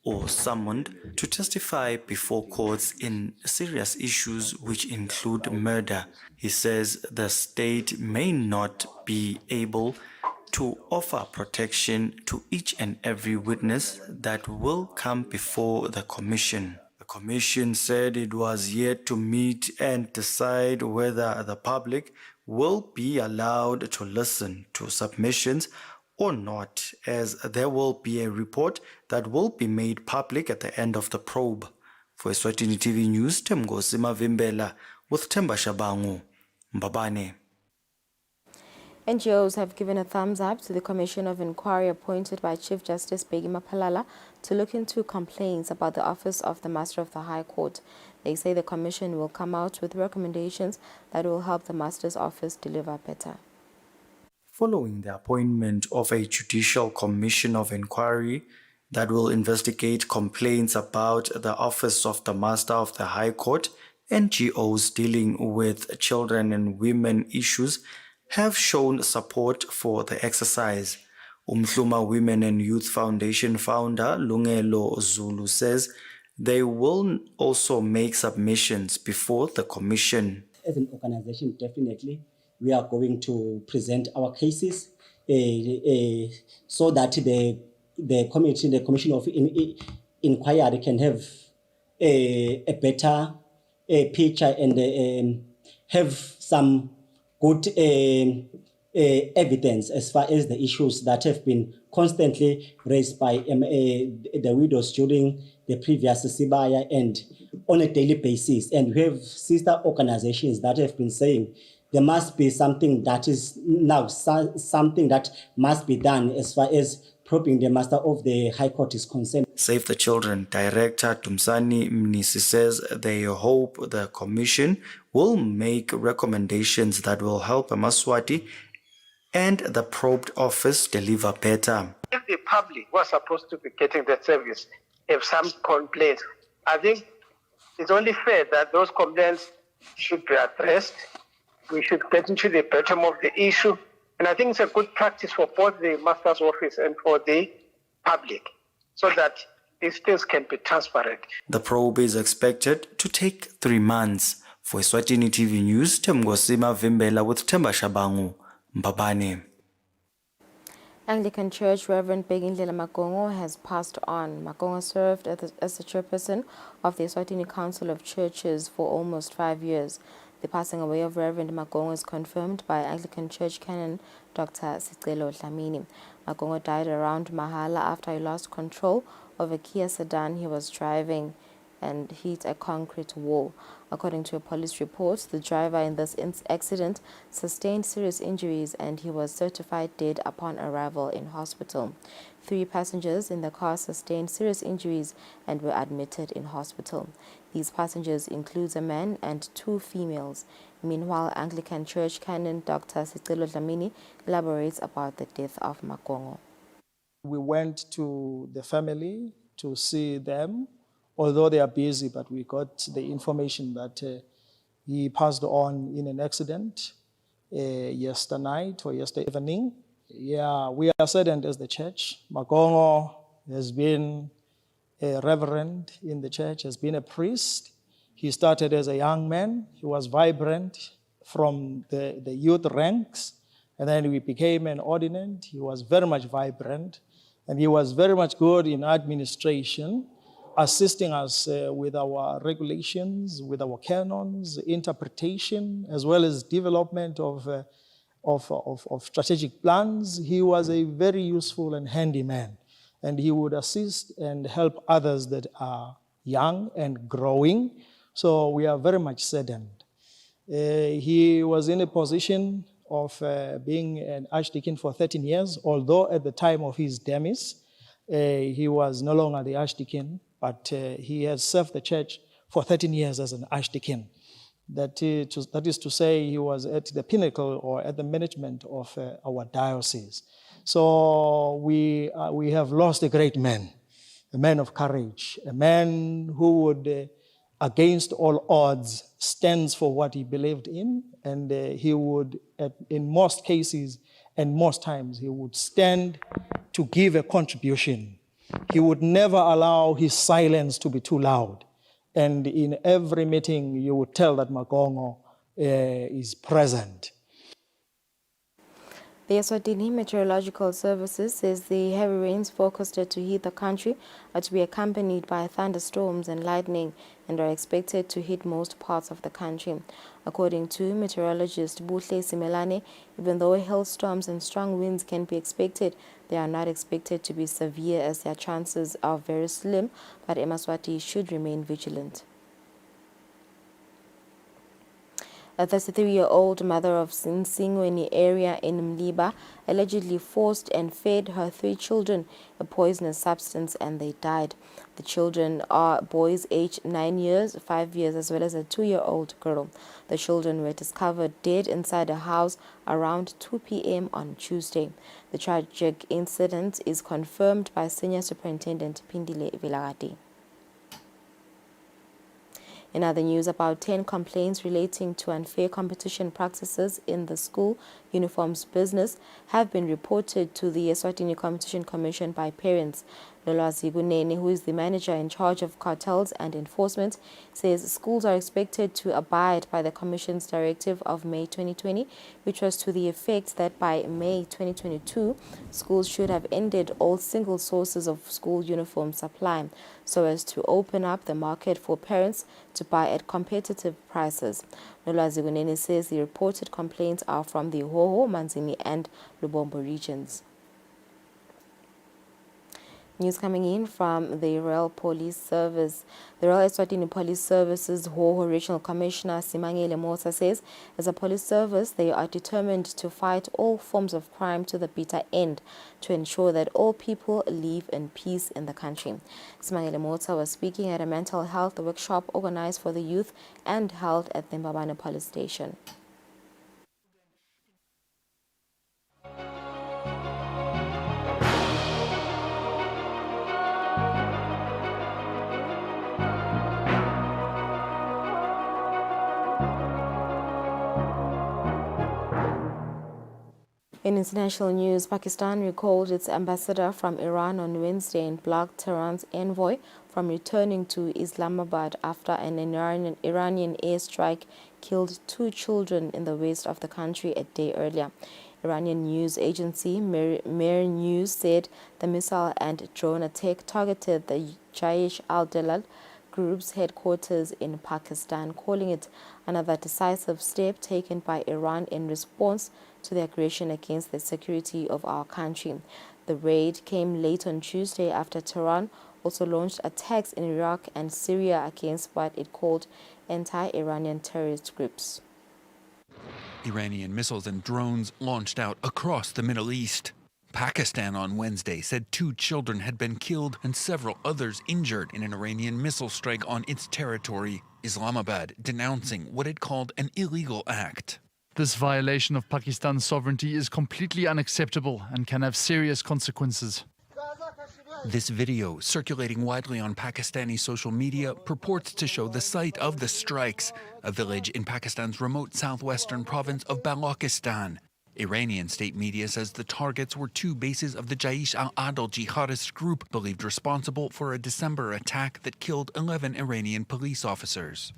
or summoned to testify before courts in serious issues which include murder. He says the state may not be able to offer protection to each and every witness that will come before the Commission. The Commission said it was yet to meet and decide whether the public will be allowed to listen to submissions or not, as there will be a report that will be made public at the end of the probe. For Eswatini TV News, Temgosi Mavimbela with Themba Shabangu, Mbabane. NGOs have given a thumbs up to the Commission of Inquiry appointed by Chief Justice Bheki Maphalala to look into complaints about the office of the Master of the High Court. They say the Commission will come out with recommendations that will help the Master's office deliver better. Following the appointment of a Judicial Commission of Inquiry that will investigate complaints about the office of the Master of the High Court, NGOs dealing with children and women issues have shown support for the exercise. Umhluma Women and Youth Foundation founder Lungelo Zulu says they will also make submissions before the Commission. As an organization, definitely, we are going to present our cases so that the Commission of Inquiry can have a better picture and have some good evidence as far as the issues that have been constantly raised by the widows during the previous Sibaya and on a daily basis. And we have sister organizations that have been saying there must be something that is now something that must be done as far as probing the Master of the High Court is concerned. Save the Children Director Tumsani Mnisi says they hope the Commission will make recommendations that will help Maswati and the probed office deliver better. If the public was supposed to be getting the service have some complaints, I think it's only fair that those complaints should be addressed. We should get into the bottom of the issue. And I think it's a good practice for both the Master's office and for the public, so that these things can be transparent. The probe is expected to take 3 months. For Eswatini TV News, Temgosima Vimbela with Themba Shabangu, Mbabane. Anglican Church Reverend Begindlela Magongo has passed on. Magongo served as the chairperson of the Eswatini Council of Churches for almost 5 years. The passing away of Reverend Magongo is confirmed by Anglican Church Canon Dr. Sicelo Dlamini. Magongo died around Mahala after he lost control of a Kia sedan he was driving. and hit a concrete wall. According to a police report, the driver in this accident sustained serious injuries and he was certified dead upon arrival in hospital. 3 passengers in the car sustained serious injuries and were admitted in hospital. These passengers include a man and 2 females. Meanwhile, Anglican Church Canon Dr. Sicelo Dlamini elaborates about the death of Makongo. We went to the family to see them, although they are busy, but we got the information that he passed on in an accident yesterday night or yesterday evening. Yeah, we are saddened as the church. Makongo has been a reverend in the church, has been a priest. He started as a young man. He was vibrant from the youth ranks, and then he became an ordinand. He was very much vibrant, and he was very much good in administration, assisting us with our regulations, with our canons, interpretation, as well as development of strategic plans. He was a very useful and handy man, and he would assist and help others that are young and growing. So we are very much saddened. He was in a position of being an archdeacon for 13 years, although at the time of his demise, he was no longer the archdeacon, but he has served the church for 13 years as an archdeacon. That is to say, he was at the pinnacle or at the management of our diocese. So we have lost a great man, a man of courage, a man who would, against all odds, stands for what he believed in, and he would, in most cases and most times, he would stand to give a contribution. He would never allow his silence to be too loud. And in every meeting, you would tell that Makongo is present. The Eswatini Meteorological Services says the heavy rains forecasted to hit the country are to be accompanied by thunderstorms and lightning and are expected to hit most parts of the country. According to meteorologist Buhle Simelane, even though hailstorms and strong winds can be expected, they are not expected to be severe as their chances are very slim, but eMaswati should remain vigilant. A 33-year-old mother of Sinsingweni area in Mliba allegedly forced and fed her 3 children a poisonous substance and they died. The children are boys aged 9 years, 5 years, as well as a 2-year-old girl. The children were discovered dead inside a house around 2 p.m. on Tuesday. The tragic incident is confirmed by Senior Superintendent Pindile Vilagati. In other news, about 10 complaints relating to unfair competition practices in the school uniforms business have been reported to the Eswatini Competition Commission by parents. Lolwazi Gunene, who is the manager in charge of cartels and enforcement, says schools are expected to abide by the Commission's directive of May 2020, which was to the effect that by May 2022, schools should have ended all single sources of school uniform supply, so as to open up the market for parents to buy at competitive prices. Lolwazi Gunene says the reported complaints are from the Hoho, Manzini and Lubombo regions. News coming in from the Royal Police Service. The Royal Eswatini Police Service's Hoho Regional Commissioner Simangele Mosa says, as a police service, they are determined to fight all forms of crime to the bitter end to ensure that all people live in peace in the country. Simangele Mosa was speaking at a mental health workshop organized for the youth and held at the Mbabane Police Station. In international news, Pakistan recalled its ambassador from Iran on Wednesday and blocked Tehran's envoy from returning to Islamabad after an Iranian airstrike killed 2 children in the west of the country a day earlier. Iranian news agency Mer News said the missile and drone attack targeted the Jaish al-Dalal group's headquarters in Pakistan, calling it another decisive step taken by Iran in response to the aggression against the security of our country. The raid came late on Tuesday after Tehran also launched attacks in Iraq and Syria against what it called anti-Iranian terrorist groups. Iranian missiles and drones launched out across the Middle East. Pakistan on Wednesday said 2 children had been killed and several others injured in an Iranian missile strike on its territory, Islamabad denouncing what it called an illegal act. This violation of Pakistan's sovereignty is completely unacceptable and can have serious consequences. This video, circulating widely on Pakistani social media, purports to show the site of the strikes, a village in Pakistan's remote southwestern province of Balochistan. Iranian state media says the targets were 2 bases of the Jaish al-Adl jihadist group believed responsible for a December attack that killed 11 Iranian police officers.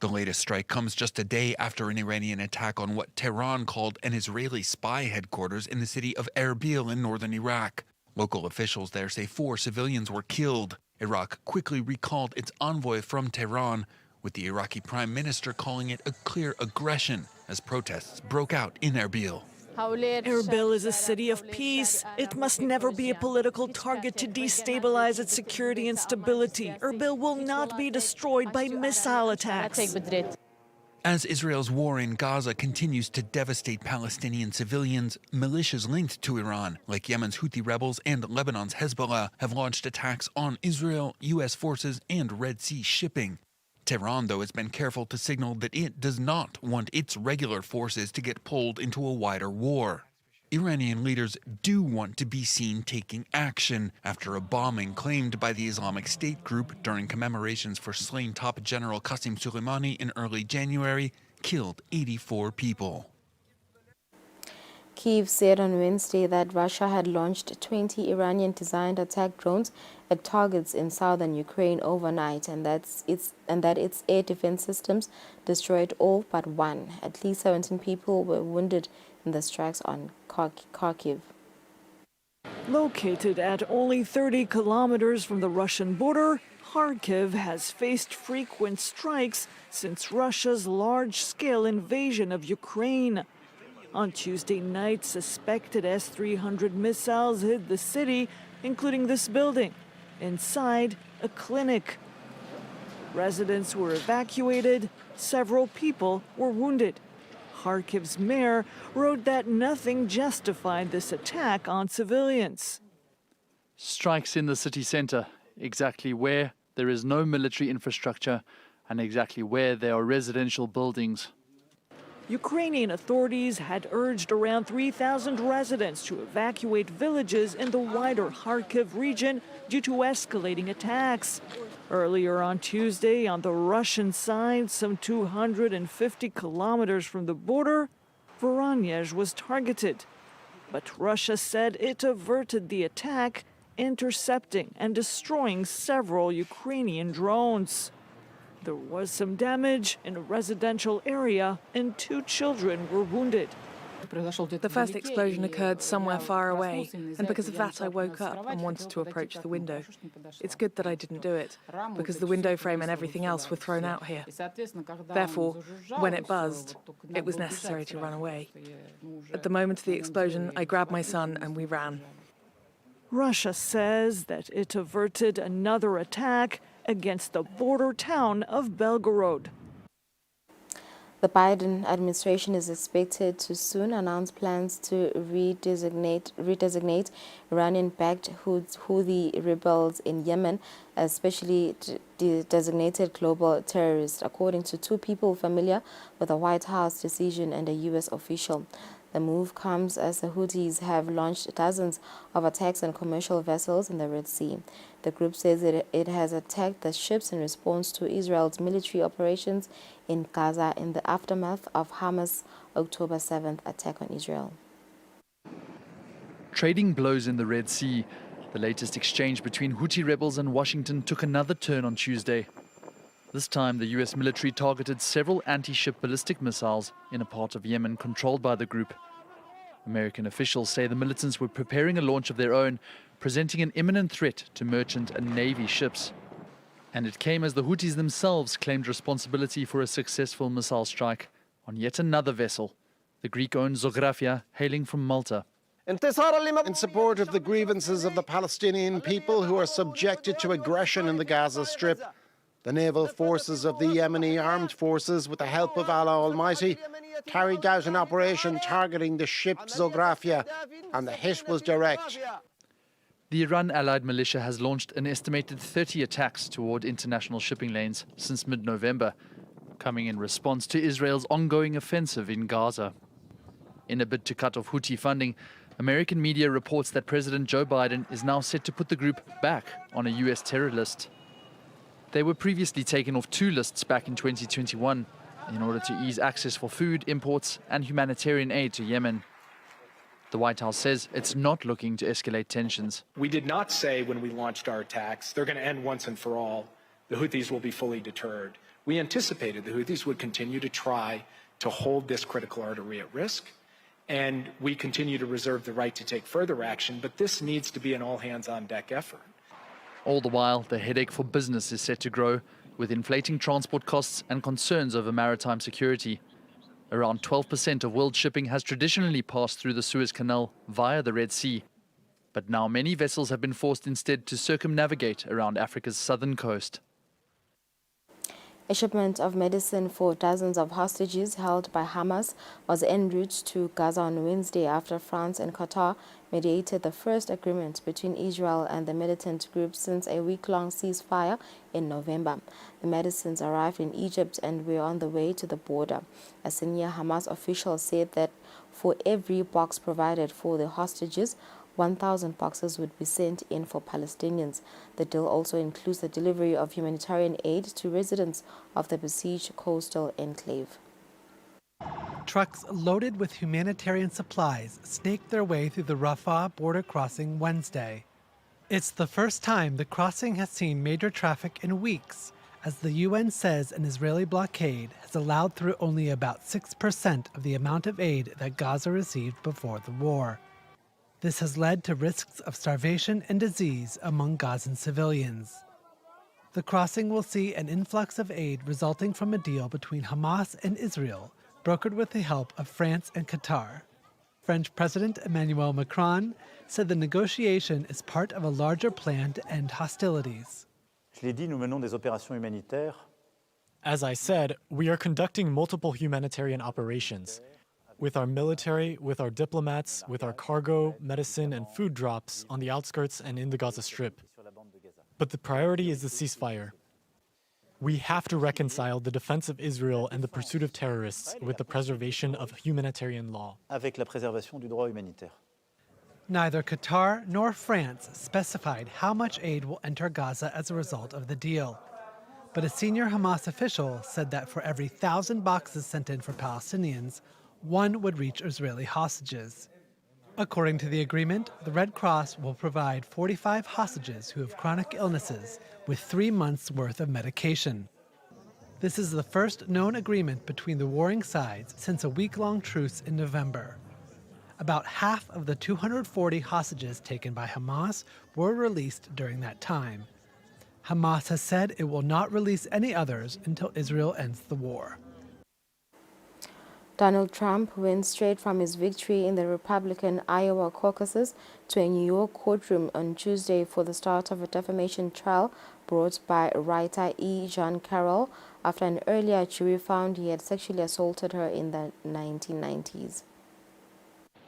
The latest strike comes just a day after an Iranian attack on what Tehran called an Israeli spy headquarters in the city of Erbil in northern Iraq. Local officials there say 4 civilians were killed. Iraq quickly recalled its envoy from Tehran, with the Iraqi prime minister calling it a clear aggression as protests broke out in Erbil. Erbil is a city of peace. It must never be a political target to destabilize its security and stability. Erbil will not be destroyed by missile attacks. As Israel's war in Gaza continues to devastate Palestinian civilians, militias linked to Iran, like Yemen's Houthi rebels and Lebanon's Hezbollah, have launched attacks on Israel, U.S. forces, and Red Sea shipping. Tehran, though, has been careful to signal that it does not want its regular forces to get pulled into a wider war. Iranian leaders do want to be seen taking action after a bombing claimed by the Islamic State group during commemorations for slain top general Qasem Soleimani in early January killed 84 people. Kyiv said on Wednesday that Russia had launched 20 Iranian-designed attack drones at targets in southern Ukraine overnight, and that its air defense systems destroyed all but 1. At least 17 people were wounded in the strikes on Kharkiv. Located at only 30 kilometers from the Russian border, Kharkiv has faced frequent strikes since Russia's large-scale invasion of Ukraine. On Tuesday night, suspected S-300 missiles hit the city, including this building. Inside, a clinic. Residents were evacuated. Several people were wounded. Kharkiv's mayor wrote that nothing justified this attack on civilians. Strikes in the city center, exactly where there is no military infrastructure and exactly where there are residential buildings. Ukrainian authorities had urged around 3,000 residents to evacuate villages in the wider Kharkiv region due to escalating attacks. Earlier on Tuesday, on the Russian side, some 250 kilometers from the border, Voronezh was targeted. But Russia said it averted the attack, intercepting and destroying several Ukrainian drones. There was some damage in a residential area and 2 children were wounded. The first explosion occurred somewhere far away, and because of that I woke up and wanted to approach the window. It's good that I didn't do it, because the window frame and everything else were thrown out here. Therefore, when it buzzed, it was necessary to run away. At the moment of the explosion, I grabbed my son and we ran. Russia says that it averted another attack against the border town of Belgorod. The Biden administration is expected to soon announce plans to redesignate Iranian-backed Houthi rebels in Yemen as specially designated global terrorists, according to 2 people familiar with the White House decision and a U.S. official. The move comes as the Houthis have launched dozens of attacks on commercial vessels in the Red Sea. The group says it has attacked the ships in response to Israel's military operations in Gaza in the aftermath of Hamas' October 7th attack on Israel. Trading blows in the Red Sea. The latest exchange between Houthi rebels and Washington took another turn on Tuesday. This time, the U.S. military targeted several anti-ship ballistic missiles in a part of Yemen controlled by the group. American officials say the militants were preparing a launch of their own, presenting an imminent threat to merchant and navy ships. And it came as the Houthis themselves claimed responsibility for a successful missile strike on yet another vessel, the Greek-owned Zographia, hailing from Malta. In support of the grievances of the Palestinian people who are subjected to aggression in the Gaza Strip, the naval forces of the Yemeni armed forces, with the help of Allah Almighty, carried out an operation targeting the ship Zografia, and the hit was direct. The Iran-allied militia has launched an estimated 30 attacks toward international shipping lanes since mid-November, coming in response to Israel's ongoing offensive in Gaza. In a bid to cut off Houthi funding, American media reports that President Joe Biden is now set to put the group back on a US terror list. They were previously taken off 2 lists back in 2021 in order to ease access for food, imports and humanitarian aid to Yemen. The White House says it's not looking to escalate tensions. We did not say when we launched our attacks, they're going to end once and for all. The Houthis will be fully deterred. We anticipated the Houthis would continue to try to hold this critical artery at risk, and we continue to reserve the right to take further action, but this needs to be an all-hands-on-deck effort. All the while, the headache for business is set to grow, with inflating transport costs and concerns over maritime security. Around 12% of world shipping has traditionally passed through the Suez Canal via the Red Sea. But now many vessels have been forced instead to circumnavigate around Africa's southern coast. A shipment of medicine for dozens of hostages held by Hamas was en route to Gaza on Wednesday after France and Qatar mediated the first agreement between Israel and the militant group since a week-long ceasefire in November. The medicines arrived in Egypt and were on the way to the border. A senior Hamas official said that for every box provided for the hostages, 1,000 boxes would be sent in for Palestinians. The deal also includes the delivery of humanitarian aid to residents of the besieged coastal enclave. Trucks loaded with humanitarian supplies snaked their way through the Rafah border crossing Wednesday. It's the first time the crossing has seen major traffic in weeks, as the UN says an Israeli blockade has allowed through only about 6% of the amount of aid that Gaza received before the war. This has led to risks of starvation and disease among Gazan civilians. The crossing will see an influx of aid resulting from a deal between Hamas and Israel, brokered with the help of France and Qatar. French President Emmanuel Macron said the negotiation is part of a larger plan to end hostilities. As I said, we are conducting multiple humanitarian operations. With our military, with our diplomats, with our cargo, medicine, and food drops on the outskirts and in the Gaza Strip. But the priority is the ceasefire. We have to reconcile the defense of Israel and the pursuit of terrorists with the preservation of humanitarian law. Neither Qatar nor France specified how much aid will enter Gaza as a result of the deal. But a senior Hamas official said that for every 1,000 boxes sent in for Palestinians, 1 would reach Israeli hostages. According to the agreement, the Red Cross will provide 45 hostages who have chronic illnesses with 3 months' worth of medication. This is the first known agreement between the warring sides since a week-long truce in November. About half of the 240 hostages taken by Hamas were released during that time. Hamas has said it will not release any others until Israel ends the war. Donald Trump went straight from his victory in the Republican Iowa caucuses to a New York courtroom on Tuesday for the start of a defamation trial brought by writer E. Jean Carroll after an earlier jury found he had sexually assaulted her in the 1990s.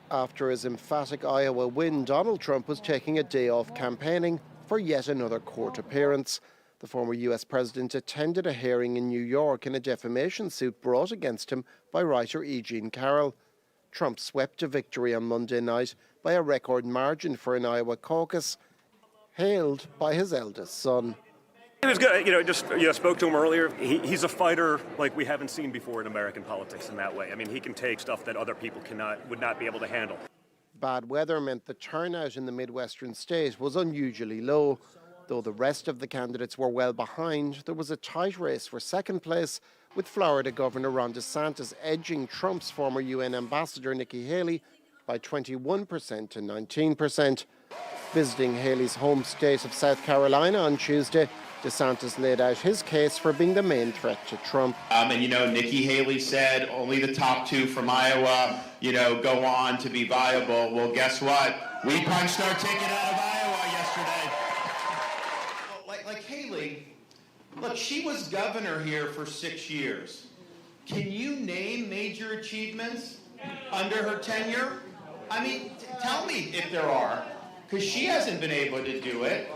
After his emphatic Iowa win, Donald Trump was taking a day off campaigning for yet another court appearance. The former U.S. president attended a hearing in New York in a defamation suit brought against him by writer E. Jean Carroll. Trump swept a victory on Monday night by a record margin for an Iowa caucus, hailed by his eldest son. He was good. Spoke to him earlier. He's a fighter like we haven't seen before in American politics in that way. I mean, he can take stuff that other people would not be able to handle. Bad weather meant the turnout in the Midwestern state was unusually low. Though the rest of the candidates were well behind, there was a tight race for second place, with Florida Governor Ron DeSantis edging Trump's former UN ambassador Nikki Haley by 21% to 19%. Visiting Haley's home state of South Carolina on Tuesday, DeSantis laid out his case for being the main threat to Trump. And, you know, Nikki Haley said only the top two from Iowa, you know, go on to be viable. Well, guess what? We punched our ticket out of Iowa yesterday. Like Haley, look, she was governor here for 6 years. Can you name major achievements under her tenure? I mean, tell me if there are, because she hasn't been able to do it.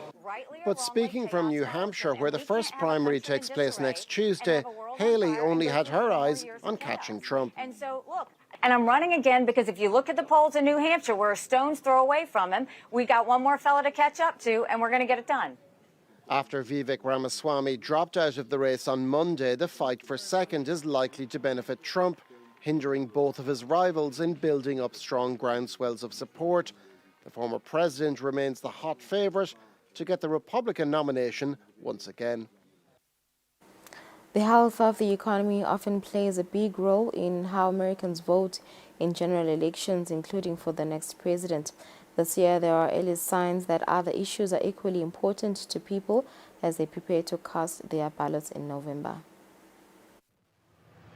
But speaking from New Hampshire, where the first primary takes place next Tuesday, Haley only had her eyes on catching Trump. And so, look, and I'm running again because if you look at the polls in New Hampshire, we're a stone's throw away from him. We got one more fella to catch up to, and we're going to get it done. After Vivek Ramaswamy dropped out of the race on Monday, the fight for second is likely to benefit Trump, hindering both of his rivals in building up strong groundswells of support. The former president remains the hot favourite to get the Republican nomination once again. The health of the economy often plays a big role in how Americans vote in general elections, including for the next president. This year, there are early signs that other issues are equally important to people as they prepare to cast their ballots in November.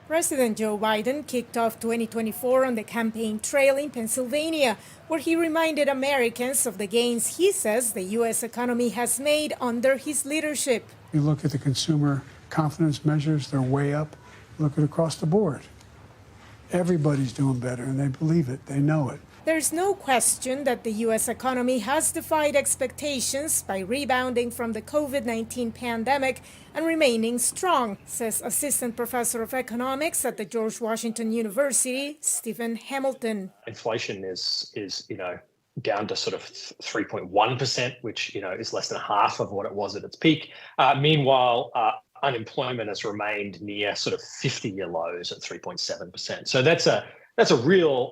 President Joe Biden kicked off 2024 on the campaign trail in Pennsylvania, where he reminded Americans of the gains he says the U.S. economy has made under his leadership. You look at the consumer confidence measures, they're way up. Look at across the board. Everybody's doing better, and they believe it. They know it. There's no question that the U.S. economy has defied expectations by rebounding from the COVID-19 pandemic and remaining strong, says Assistant Professor of Economics at the George Washington University, Stephen Hamilton. Inflation is down to sort of 3.1%, which, is less than half of what it was at its peak. Meanwhile, unemployment has remained near sort of 50-year lows at 3.7%. So that's a real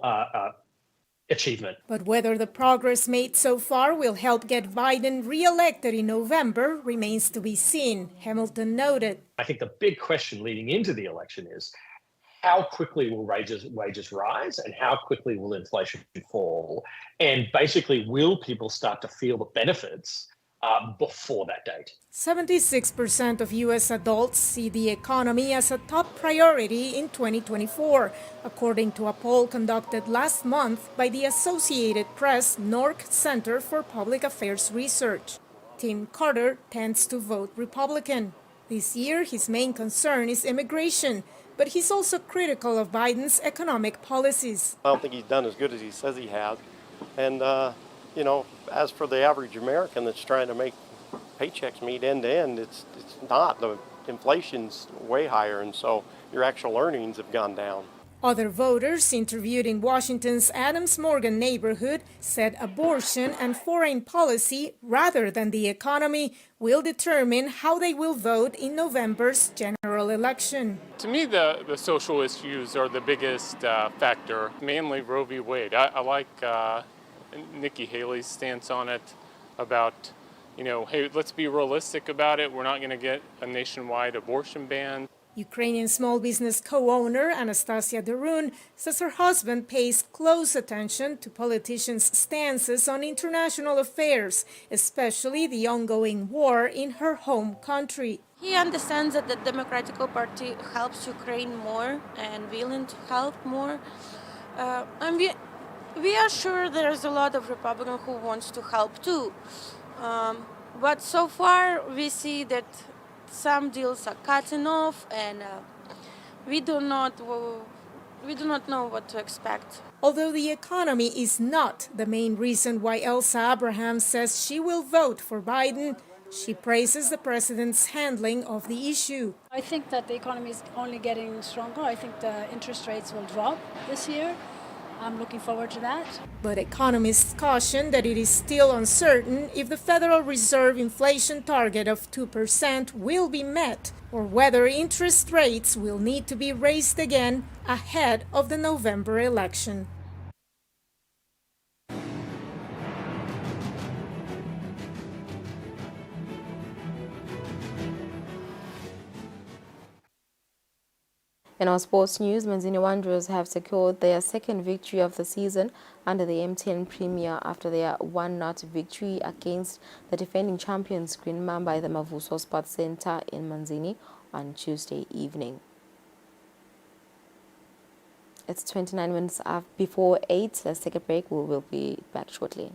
achievement. But whether the progress made so far will help get Biden re-elected in November remains to be seen, Hamilton noted. I think the big question leading into the election is how quickly will wages rise and how quickly will inflation fall? And basically, will people start to feel the benefits before that date? 76% of U.S. adults see the economy as a top priority in 2024, according to a poll conducted last month by the Associated Press Nork Center for Public Affairs Research. Tim Carter tends to vote Republican. This year, his main concern is immigration, but he's also critical of Biden's economic policies. I don't think he's done as good as he says he has. And, as for the average American that's trying to make paychecks meet end to end, it's not. The inflation's way higher, and so your actual earnings have gone down. Other voters interviewed in Washington's Adams Morgan neighborhood said abortion and foreign policy, rather than the economy, will determine how they will vote in November's general election. To me, the social issues are the biggest factor, mainly Roe v. Wade. I like Nikki Haley's stance on it about, hey, let's be realistic about it. We're not going to get a nationwide abortion ban. Ukrainian small business co-owner Anastasia Derun says her husband pays close attention to politicians' stances on international affairs, especially the ongoing war in her home country. He understands that the Democratic Party helps Ukraine more and willing to help more. And we are sure there's a lot of Republicans who wants to help too. But so far we see that some deals are cutting off, and we do not know what to expect. Although the economy is not the main reason why Elsa Abraham says she will vote for Biden, she praises the president's handling of the issue. I think that the economy is only getting stronger. I think the interest rates will drop this year. I'm looking forward to that. But economists caution that it is still uncertain if the Federal Reserve inflation target of 2% will be met, or whether interest rates will need to be raised again ahead of the November election. In our sports news, Manzini Wanderers have secured their second victory of the season under the M10 Premier after their 1-0 victory against the defending champions Green Mamba at the Mavuso Sports Center in Manzini on Tuesday evening. It's 29 minutes before 8. Let's take a break. We will be back shortly.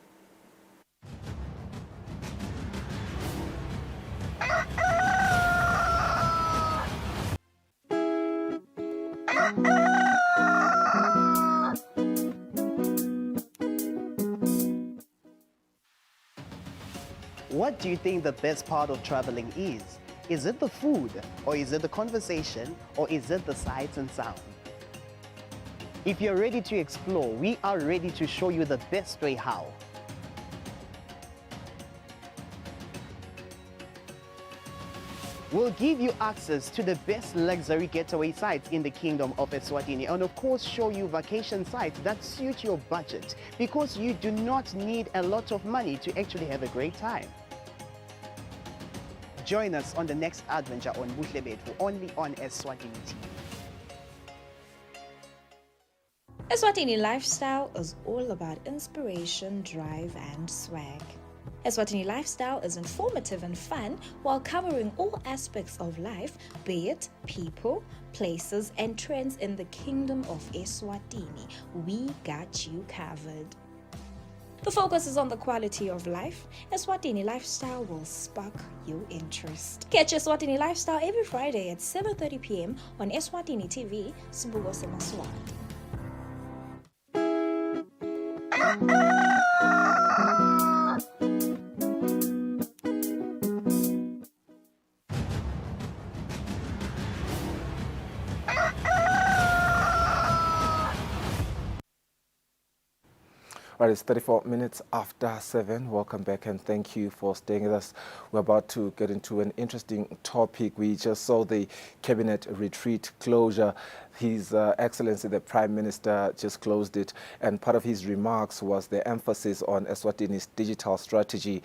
What do you think the best part of traveling is? Is it the food, or is it the conversation, or is it the sights and sound? If you're ready to explore, we are ready to show you the best way how. We'll give you access to the best luxury getaway sites in the Kingdom of Eswatini, and of course show you vacation sites that suit your budget, because you do not need a lot of money to actually have a great time. Join us on the next adventure on Buhle Bethu, only on Eswatini TV. Eswatini Lifestyle is all about inspiration, drive, and swag. Eswatini Lifestyle is informative and fun while covering all aspects of life, be it people, places, and trends in the Kingdom of Eswatini. We got you covered. The focus is on the quality of life. Eswatini Lifestyle will spark your interest. Catch Eswatini Lifestyle every Friday at 7:30 p.m. on Eswatini TV, Sibuko Semaswati. All right, it's 34 minutes after 7. Welcome back and thank you for staying with us. We're about to get into an interesting topic. We just saw the cabinet retreat closure. His Excellency, the Prime Minister, just closed it, and part of his remarks was the emphasis on Eswatini's digital strategy,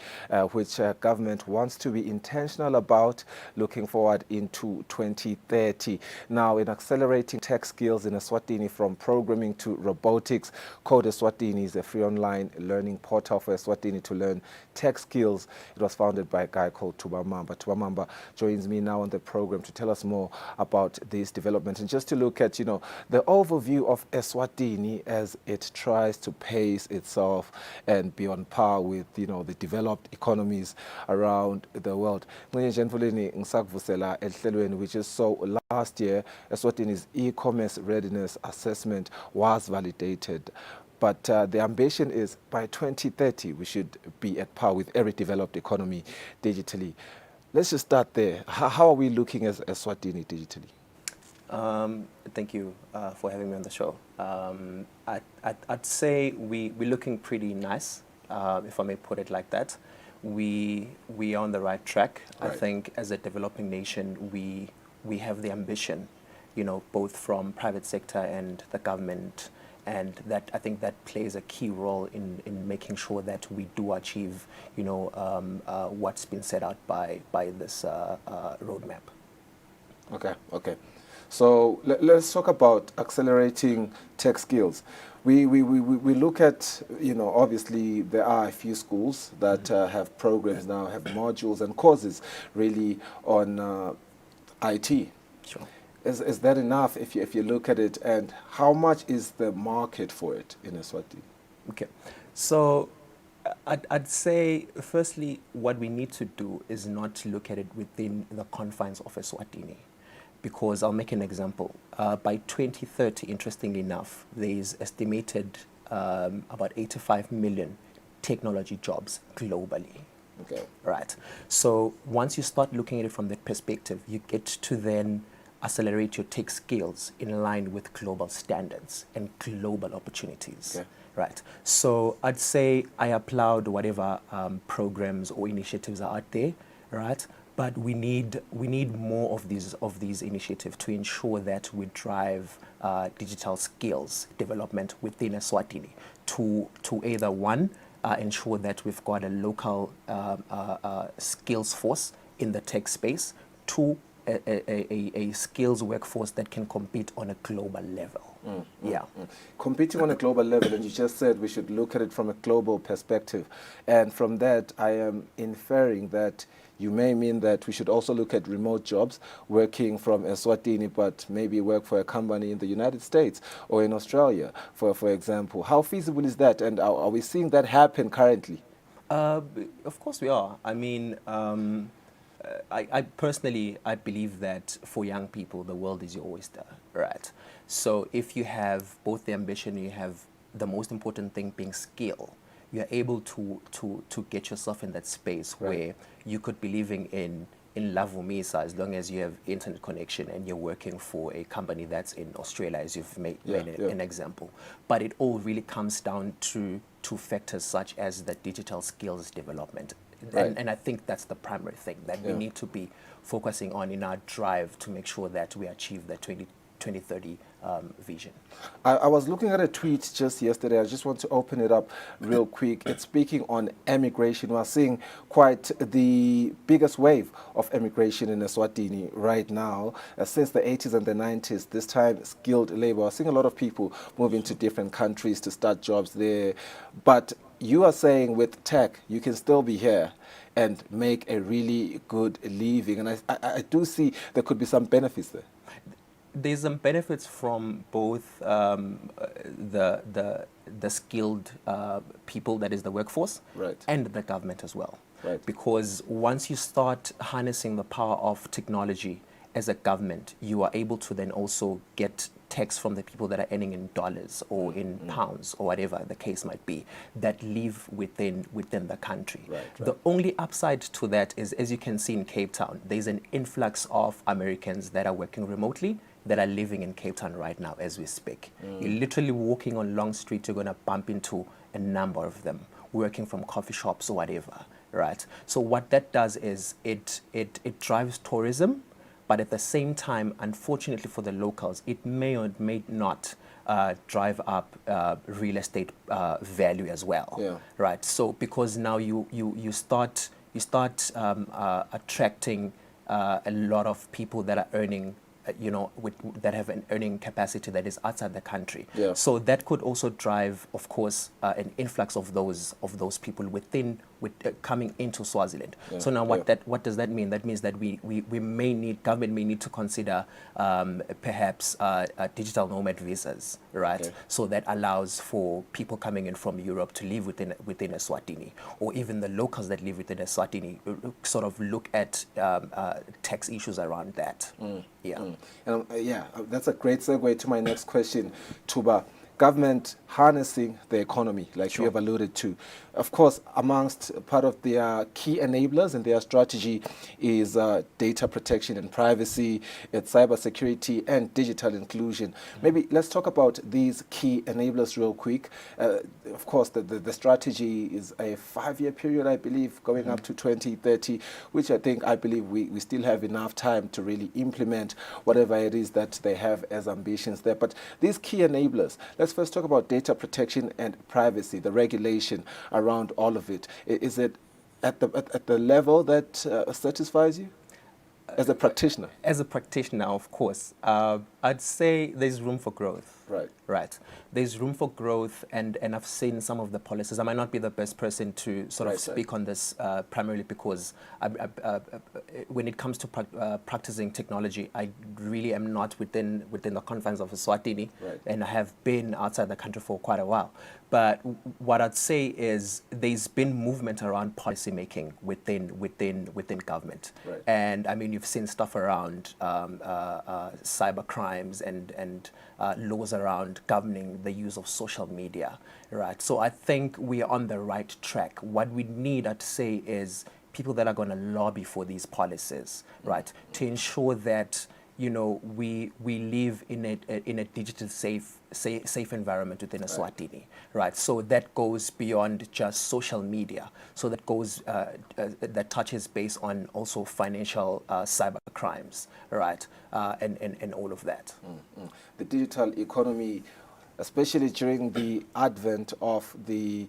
which government wants to be intentional about looking forward into 2030. Now, in accelerating tech skills in Eswatini from programming to robotics, Code Eswatini is a free online learning portal for Eswatini to learn tech skills. It was founded by a guy called Tubamamba. Tubamamba joins me now on the program to tell us more about this development and just to look at, you know, the overview of Eswatini as it tries to pace itself and be on par with, you know, the developed economies around the world. We just saw last year Eswatini's e-commerce readiness assessment was validated. But the ambition is by 2030, we should be at par with every developed economy digitally. Let's just start there. How are we looking as Eswatini digitally? Thank you for having me on the show. I'd say we're looking pretty nice, if I may put it like that. We are on the right track. Right. I think as a developing nation, we have the ambition, you know, both from private sector and the government, and that I think that plays a key role in making sure that we do achieve, you know, what's been set out by this roadmap. Okay. So let's talk about accelerating tech skills. We look at, you know, obviously there are a few schools that have programs now, have modules and courses really on IT. Sure. Is that enough if you look at it, and how much is the market for it in Eswatini? Okay, so I'd say firstly what we need to do is not look at it within the confines of Eswatini. Because I'll make an example. By 2030, interestingly enough, there is estimated about 85 million technology jobs globally. Okay. Right. So once you start looking at it from that perspective, you get to then accelerate your tech skills in line with global standards and global opportunities. Okay. Right. So I'd say I applaud whatever programs or initiatives are out there. Right. But we need more of these initiatives to ensure that we drive digital skills development within Eswatini to either one, ensure that we've got a local skills force in the tech space, two, a skills workforce that can compete on a global level. Yeah. Competing on a global level, and you just said we should look at it from a global perspective. And from that, I am inferring that you may mean that we should also look at remote jobs, working from Eswatini, but maybe work for a company in the United States or in Australia, for example. How feasible is that, and are we seeing that happen currently? Of course we are. I mean, I personally, I believe that for young people, the world is your oyster, right? So if you have both the ambition, you have the most important thing being skill, you're able to get yourself in that space where you could be living in Lavumisa as long as you have internet connection and you're working for a company that's in Australia, as you've made an example. But it all really comes down to factors such as the digital skills development. And I think that's the primary thing that we need to be focusing on in our drive to make sure that we achieve the 2030 vision. I was looking at a tweet just yesterday. I just want to open it up real quick. It's speaking on emigration. We're seeing quite the biggest wave of emigration in Eswatini right now. Since the 80s and the 90s, this time skilled labor. We're seeing a lot of people moving to different countries to start jobs there. But you are saying with tech, you can still be here and make a really good living. And I do see there could be some benefits there. There's some benefits from both the skilled people, that is the workforce, and the government as well. Because once you start harnessing the power of technology as a government, you are able to then also get tax from the people that are earning in dollars or in pounds or whatever the case might be, that live within the country. The only upside to that is, as you can see in Cape Town, there's an influx of Americans that are working remotely that are living in Cape Town right now as we speak. You're literally walking on Long Street, you're going to bump into a number of them working from coffee shops or whatever, right? So what that does is it drives tourism, but at the same time, unfortunately for the locals, it may or may not drive up real estate value as well, right? So because now you start attracting a lot of people that are earning, that have an earning capacity that is outside the country. So that could also drive, of course, an influx of those people coming into Swaziland. So now what does that mean? That means that government may need to consider perhaps digital nomad visas, right? So that allows for people coming in from Europe to live within Eswatini, or even the locals that live within Eswatini sort of look at tax issues around that. That's a great segue to my next question, Tuba. Government harnessing the economy, like you have alluded to. Of course, amongst part of their key enablers in their strategy is data protection and privacy, it's cybersecurity and digital inclusion. Maybe let's talk about these key enablers real quick. Of course, the strategy is a 5-year period, I believe, going up to 2030, which I believe we still have enough time to really implement whatever it is that they have as ambitions there. But these key enablers, let's first talk about data protection and privacy, the regulation around all of it. Is it at the level that satisfies you as a practitioner? As a practitioner, of course. I'd say there's room for growth. Right. There's room for growth, and I've seen some of the policies. I might not be the best person to sort of speak on this primarily because when it comes to practicing technology, I really am not within the confines of Eswatini, and I have been outside the country for quite a while. But what I'd say is there's been movement around policy making within government, and I mean you've seen stuff around cyber crimes and laws around governing the use of social media, right? So I think we are on the right track. What we need, I'd say, is people that are going to lobby for these policies, right? To ensure that we live in a digital safe environment within Eswatini, right? So that goes beyond just social media. So that goes that touches base on also financial cyber crimes, right? And all of that. The digital economy, especially during the advent of the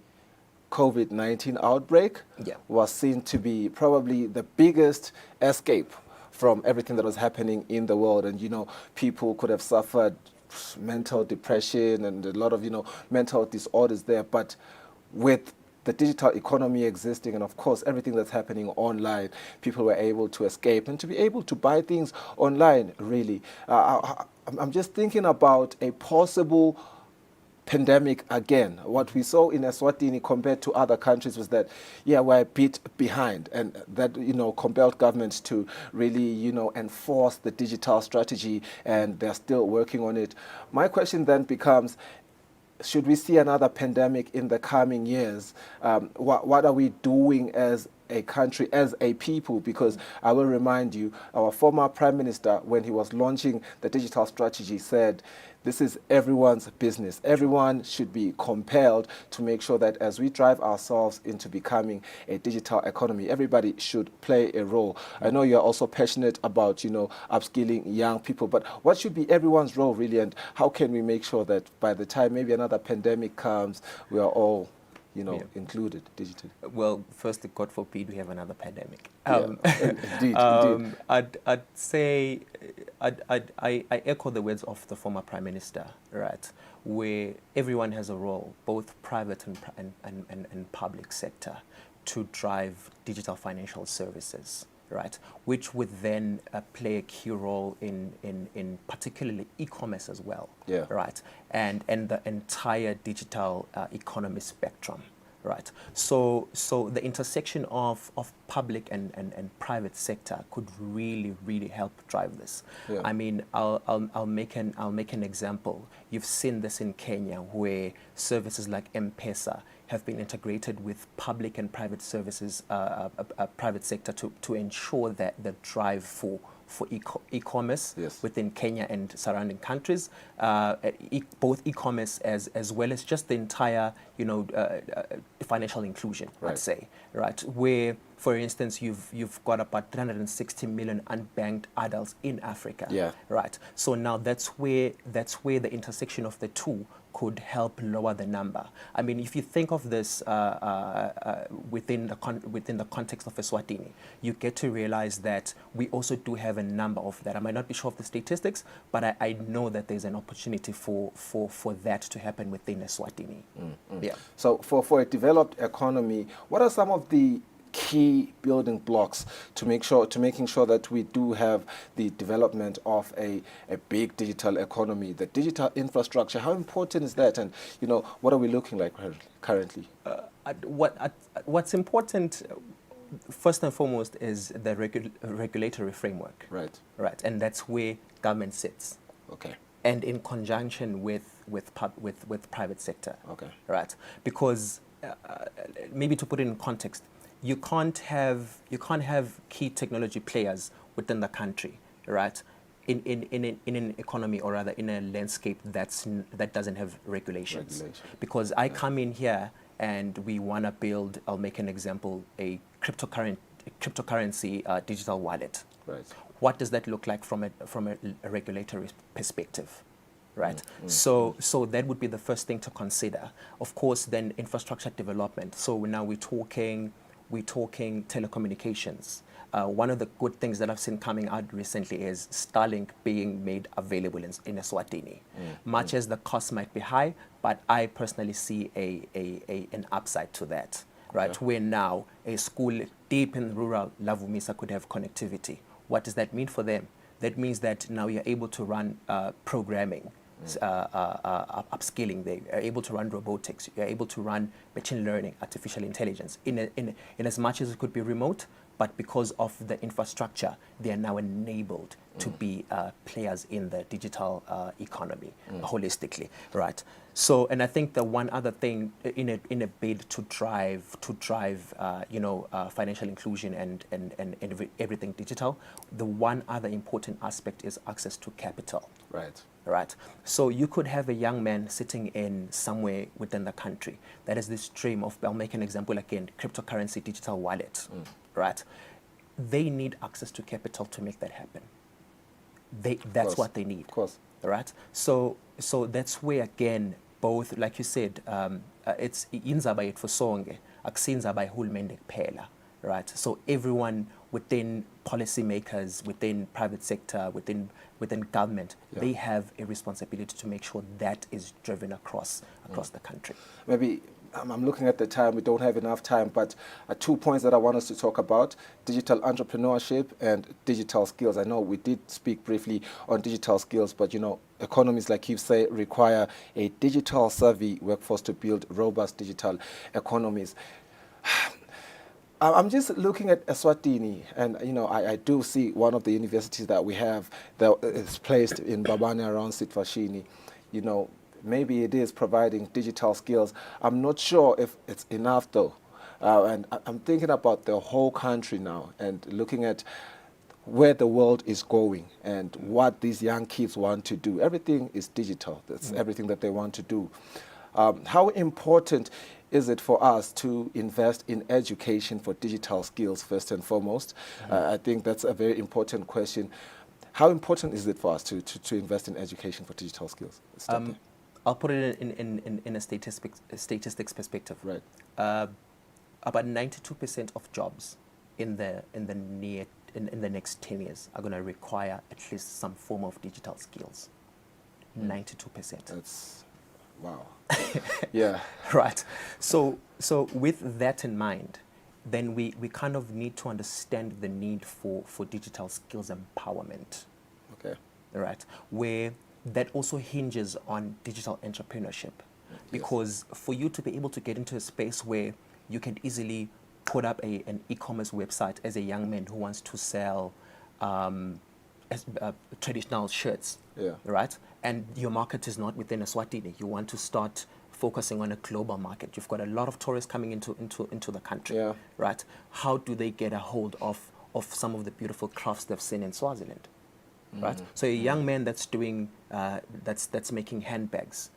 COVID-19 outbreak, was seen to be probably the biggest escape from everything that was happening in the world. And, you know, people could have suffered mental depression and a lot of, you know, mental disorders there. But with the digital economy existing and, of course, everything that's happening online, people were able to escape and to be able to buy things online, really. I'm just thinking about a possible pandemic again. What we saw in Eswatini compared to other countries was that, yeah, we're a bit behind, and that, you know, compelled governments to really, you know, enforce the digital strategy, and they're still working on it. My question then becomes, should we see another pandemic in the coming years? What are we doing as a country, as a people? Because I will remind you, our former Prime Minister, when he was launching the digital strategy, said, this is everyone's business. Everyone should be compelled to make sure that as we drive ourselves into becoming a digital economy, everybody should play a role. I know you're also passionate about, you know, upskilling young people, but what should be everyone's role, really, and how can we make sure that by the time maybe another pandemic comes, we are all, you know, included digitally? Well, firstly, God forbid we have another pandemic. Indeed. I'd say, I echo the words of the former Prime Minister, right, where everyone has a role, both private and public sector, to drive digital financial services, right, which would then play a key role in particularly e-commerce as well, right, and the entire digital economy spectrum. Right. So the intersection of public and private sector could really help drive this. I mean, I'll make an example. You've seen this in Kenya, where services like M-Pesa have been integrated with public and private services, private sector, to ensure that the drive for e-commerce within Kenya and surrounding countries, both e-commerce as well as just the entire, you know, financial inclusion, I'd say, right? Where, for instance, you've got about 360 million unbanked adults in Africa, right? So now that's where the intersection of the two could help lower the number. I mean, if you think of this within the context of Eswatini, you get to realize that we also do have a number of that. I might not be sure of the statistics, but I know that there's an opportunity for that to happen within Eswatini. Yeah. So for a developed economy, what are some of the key building blocks to making sure that we do have the development of a big digital economy? The digital infrastructure, how important is that? And, you know, what are we looking like currently? What's important, first and foremost, is the regulatory framework. Right. And that's where government sits. Okay. And in conjunction with private sector. Okay. Right. Because maybe to put it in context, you can't have key technology players within the country, right? In an economy, or rather in a landscape that doesn't have regulations. Because I come in here and we want to build, I'll make an example, a cryptocurrency digital wallet. Right. What does that look like from a regulatory perspective? Right. So that would be the first thing to consider. Of course, then infrastructure development. So now we're talking telecommunications. One of the good things that I've seen coming out recently is Starlink being made available in Eswatini. Much as the cost might be high, but I personally see an upside to that, right? Where now a school deep in rural Lavumisa could have connectivity. What does that mean for them? That means that now you're able to run programming, upskilling. They are able to run robotics. You're able to run machine learning, artificial intelligence. In as much as it could be remote, but because of the infrastructure, they are now enabled to be players in the digital economy holistically, right? So, and I think the one other thing in a bid to drive financial inclusion and everything digital, the one other important aspect is access to capital. Right. So you could have a young man sitting in somewhere within the country that has this dream of, I'll make an example again, cryptocurrency digital wallet, right? They need access to capital to make that happen. That's what they need. Of course. Right? So that's where, again, both, like you said, it's inzaba yetfu sonke, akusinzaba yehulumende kuphela, right? So everyone within policymakers, within private sector, within government, they have a responsibility to make sure that is driven across the country. Maybe I'm looking at the time, we don't have enough time, but 2 points that I want us to talk about: digital entrepreneurship and digital skills. I know we did speak briefly on digital skills, but economies, like you say, require a digital savvy workforce to build robust digital economies. I'm just looking at Eswatini, and I do see one of the universities that we have that is placed in Babane around Eswatini. Maybe it is providing digital skills. I'm not sure if it's enough though. And I'm thinking about the whole country now and looking at where the world is going and what these young kids want to do. Everything is digital. That's everything that they want to do. How important is it for us to invest in education for digital skills first and foremost? I think that's a very important question. How important is it for us to invest in education for digital skills? I'll put it in a statistics perspective. Right. About 92% of jobs in the next 10 years are going to require at least some form of digital skills. 92%. That's wow. Yeah. Right. So with that in mind, then we kind of need to understand the need for digital skills empowerment. Okay. Right. Where that also hinges on digital entrepreneurship. Because for you to be able to get into a space where you can easily put up an e-commerce website as a young man who wants to sell traditional shirts, right? And your market is not within Eswatini. You want to start focusing on a global market. You've got a lot of tourists coming into the country, right? How do they get a hold of some of the beautiful crafts they've seen in Swaziland? Right, so a young man that's doing that's making handbags,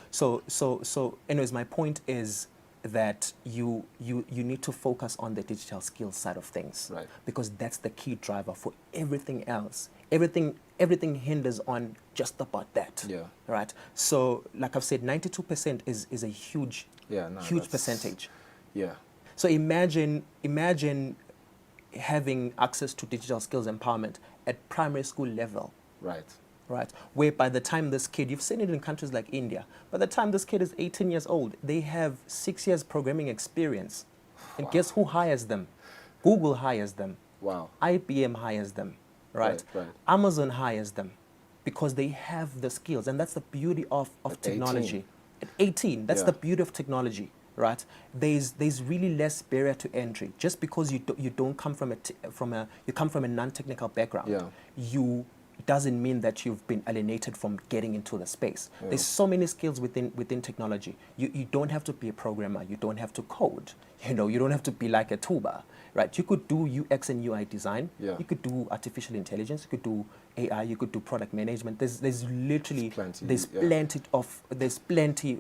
So anyways, my point is that you need to focus on the digital skills side of things, right? Because that's the key driver for everything else. Everything hinders on just about that. Yeah. Right. So like I've said, 92% is a huge percentage. Yeah. So imagine having access to digital skills empowerment at primary school level. Right. Right. Where by the time this kid, you've seen it in countries like India, by the time this kid is 18 years old, they have 6 years programming experience. And guess who hires them? Google hires them. Wow. IBM hires them. Right. Amazon hires them because they have the skills. And that's the beauty of technology. 18. At 18, that's the beauty of technology. Right, there's really less barrier to entry. Just because you don't come from you come from a non-technical background, doesn't mean that you've been alienated from getting into the space. There's so many skills within technology. You don't have to be a programmer. You don't have to code. You don't have to be like a tuber. Right, you could do UX and UI design. You could do artificial intelligence. You could do AI. You could do product management. There's literally plenty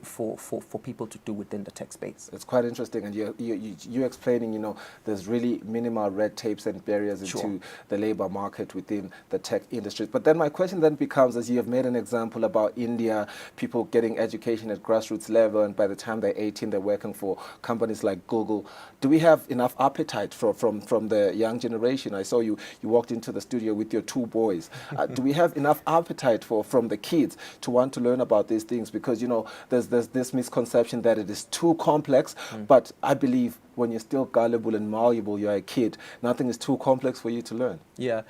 for people to do within the tech space. It's quite interesting, and you're explaining. There's really minimal red tapes and barriers into the labor market within the tech industry. But then my question then becomes, as you have made an example about India, people getting education at grassroots level, and by the time they're 18, they're working for companies like Google. Do we have enough appetite from the young generation? I saw you walked into the studio with your 2 boys. Do we have enough appetite from the kids to want to learn about these things? Because there's this misconception that it is too complex. But I believe when you're still gullible and malleable, you're a kid, nothing is too complex for you to learn. Yeah.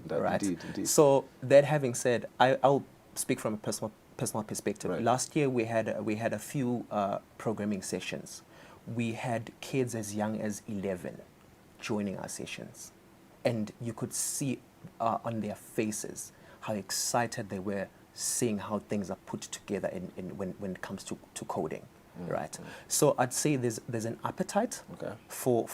Right. Indeed. So that having said, I'll speak from a personal perspective. Right. Last year we had a few programming sessions. We had kids as young as 11 joining our sessions, and you could see on their faces how excited they were seeing how things are put together when it comes to coding. Right. So I'd say there's an appetite for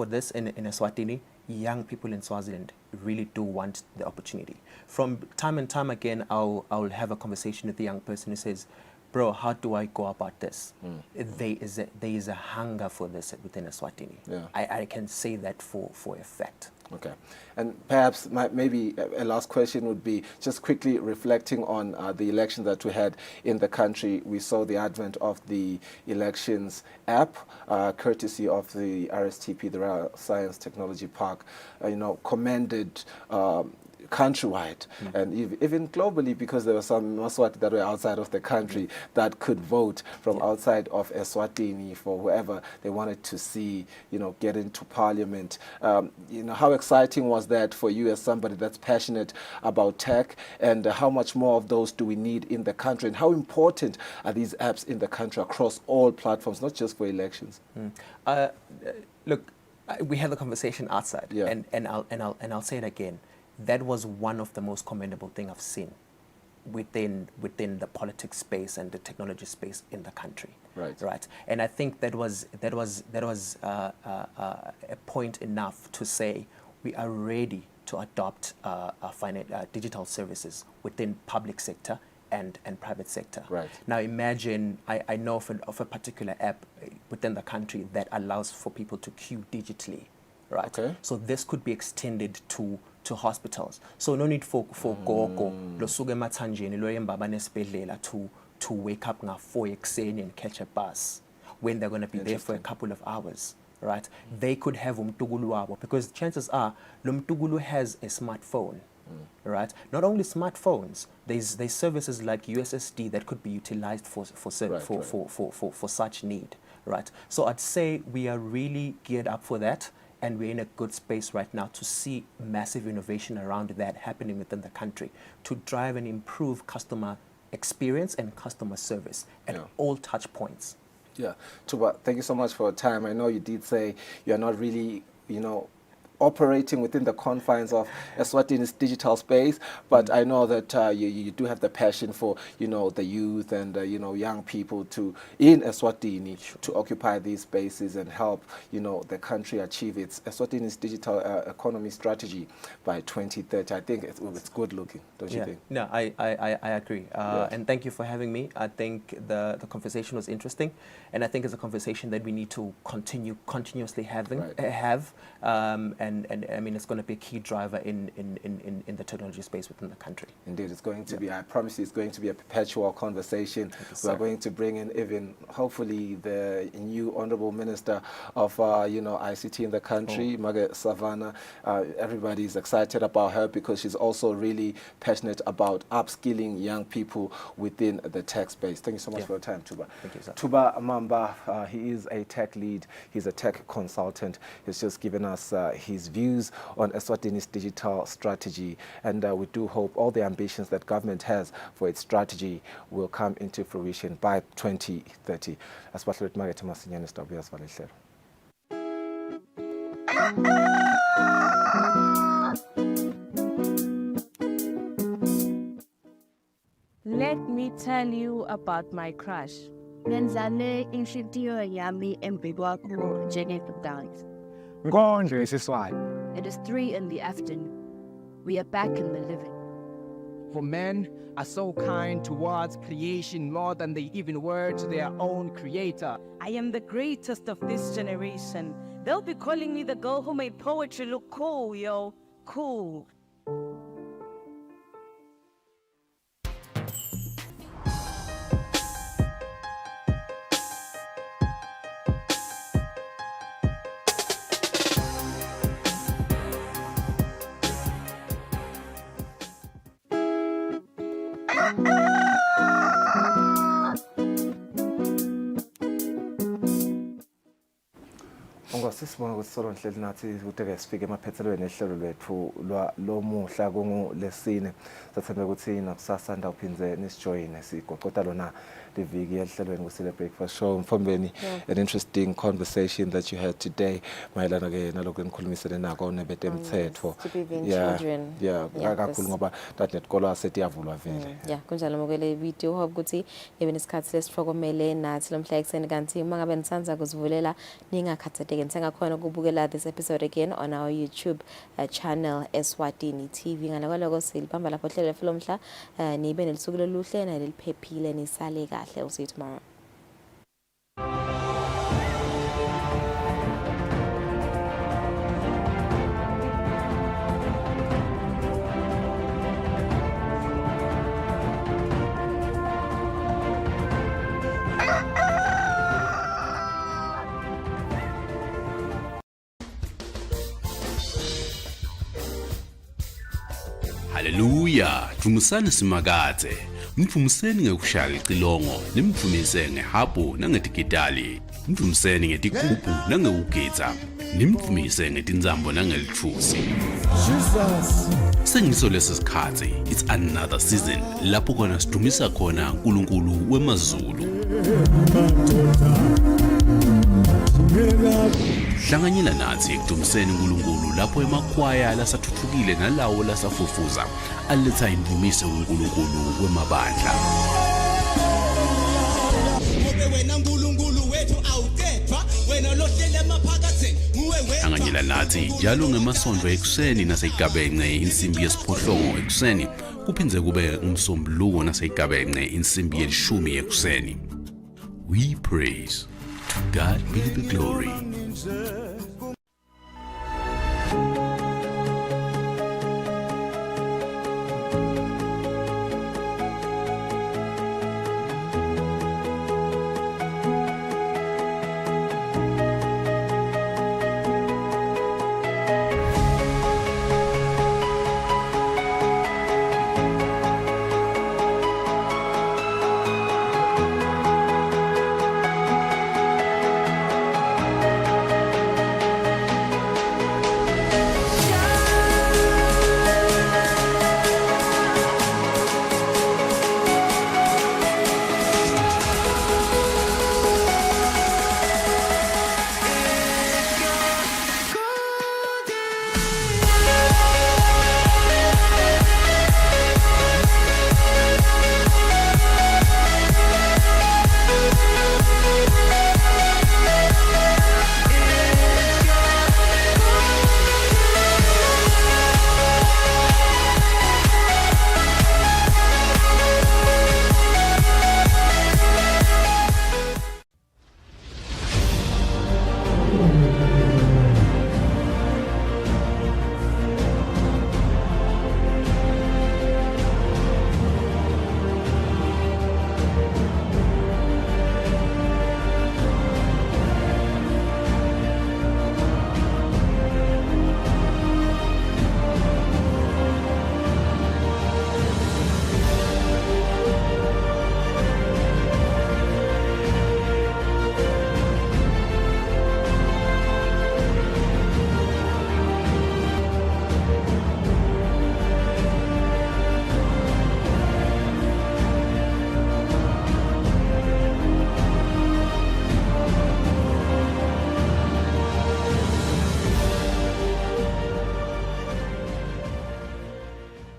this in Eswatini. Young people in Swaziland really do want the opportunity. From time and time again, I'll have a conversation with a young person who says, "Bro, how do I go about this?" There is a hunger for this within Eswatini. I can say that for a fact. Okay. And perhaps maybe a last question would be just quickly reflecting on the election that we had in the country. We saw the advent of the elections app, courtesy of the RSTP, the Royal Science Technology Park, commended countrywide and even globally, because there were some Eswati that were outside of the country that could vote from outside of Eswatini for whoever they wanted to see, get into parliament. How exciting was that for you as somebody that's passionate about tech, and how much more of those do we need in the country, and how important are these apps in the country across all platforms, not just for elections? Look, we had the conversation outside, and I'll say it again. That was one of the most commendable things I've seen within the politics space and the technology space in the country. Right. And I think that was a point enough to say we are ready to adopt digital services within public sector and private sector. Right. Now imagine, I know of a particular app within the country that allows for people to queue digitally. Right. Okay. So this could be extended to hospitals. So no need for gogo losuke emathanjeni loyembaba nesibhedlela to wake up nga-4 ekuseni and catch a bus when they're going to be there for a couple of hours. Right. They could have umtukulu wabo, because chances are lo mtukulu has a smartphone. Right. Not only smartphones, there's services like USSD that could be utilized for such need. Right. So I'd say we are really geared up for that. And we're in a good space right now to see massive innovation around that happening within the country to drive and improve customer experience and customer service at all touch points. Yeah. Tuba, thank you so much for your time. I know you did say you're not really, operating within the confines of Eswatini's digital space, but I know that you do have the passion for, the youth and, young people in Eswatini to occupy these spaces and help, the country achieve its Eswatini's digital economy strategy by 2030. I think it's good looking, don't you think? No, I agree. And thank you for having me. I think the conversation was interesting, and I think it's a conversation that we need to continuously have. And I mean, it's going to be a key driver in the technology space within the country. Indeed, it's going to be, I promise you, it's going to be a perpetual conversation. We are going to bring in even, hopefully, the new Honorable Minister of, ICT in the country, Margaret Savannah. Everybody is excited about her because she's also really passionate about upskilling young people within the tech space. Thank you so much for your time, Tuba. Thank you, sir. Tuba Mamba, he is a tech lead. He's a tech consultant. He's just given us his views on Eswatini's digital strategy, and we do hope all the ambitions that government has for its strategy will come into fruition by 2030. Let me tell you about my crush. Ngenzane inhliziyo yami embi kwakho njengekudala. It is 3 in the afternoon. We are back in the living. For men are so kind towards creation more than they even were to their own creator. I am the greatest of this generation. They'll be calling me the girl who made poetry look cool, yo. Cool. Sisibona ukuthi solo nhleli nathi ukuthi-ke sifike emaphethelweni ehlelo lwethu lomuhla kunguLesine. Sathemba ukuthi nakusasa ndawuphindze nisijoyine sigoqota lona liviki ehlelweni Kusile Breakfast Show. Mfombeni, an interesting conversation that you had today mayelana ke nalokho enikhulumisene nako nebete mthetho. Kakhulu ngoba that netkolo asetiyavulwa vele. Kunjalo mokele video hope ukuthi yebe nesikhathi lesifokomele nathi lomhla ekseni, kanti uma ngabe nisanza kuzivulela ningakhathateki nisengakhona ukubukela this episode again on our YouTube channel Eswatini TV. Ngalakwaloko silibamba lapho hlelo lomhla nibe nelisuku loluhle naliphephile nisale kahle. We'll see you tomorrow. Hallelujah, Dumusani Simakate, Mfumuseni ngekushaya icilongo, nimfumise ngehapu nangedigitali, mfumiseni ngetigubu nangeugitsa, nimfumise ngetinzambo nangelitfusi. Sengiso lesi sikhatsi, it's another season, lapho khona sidumisa khona uNkulunkulu wemazulu. Hlanganyela nathi ekudumiseni uNkulunkulu lapho emakhwaya lasathuthukile nalawo lasafufuza aletha imvumiso uNkulunkulu wemabandla. Hlanganyela nathi njalo ngemasonto ekuseni naseyigabence insimbi yesiphohlongo ekuseni kuphindze kube umsombuluko naseyigabence insimbi yelishumi ekuseni. We praise. To God be the glory.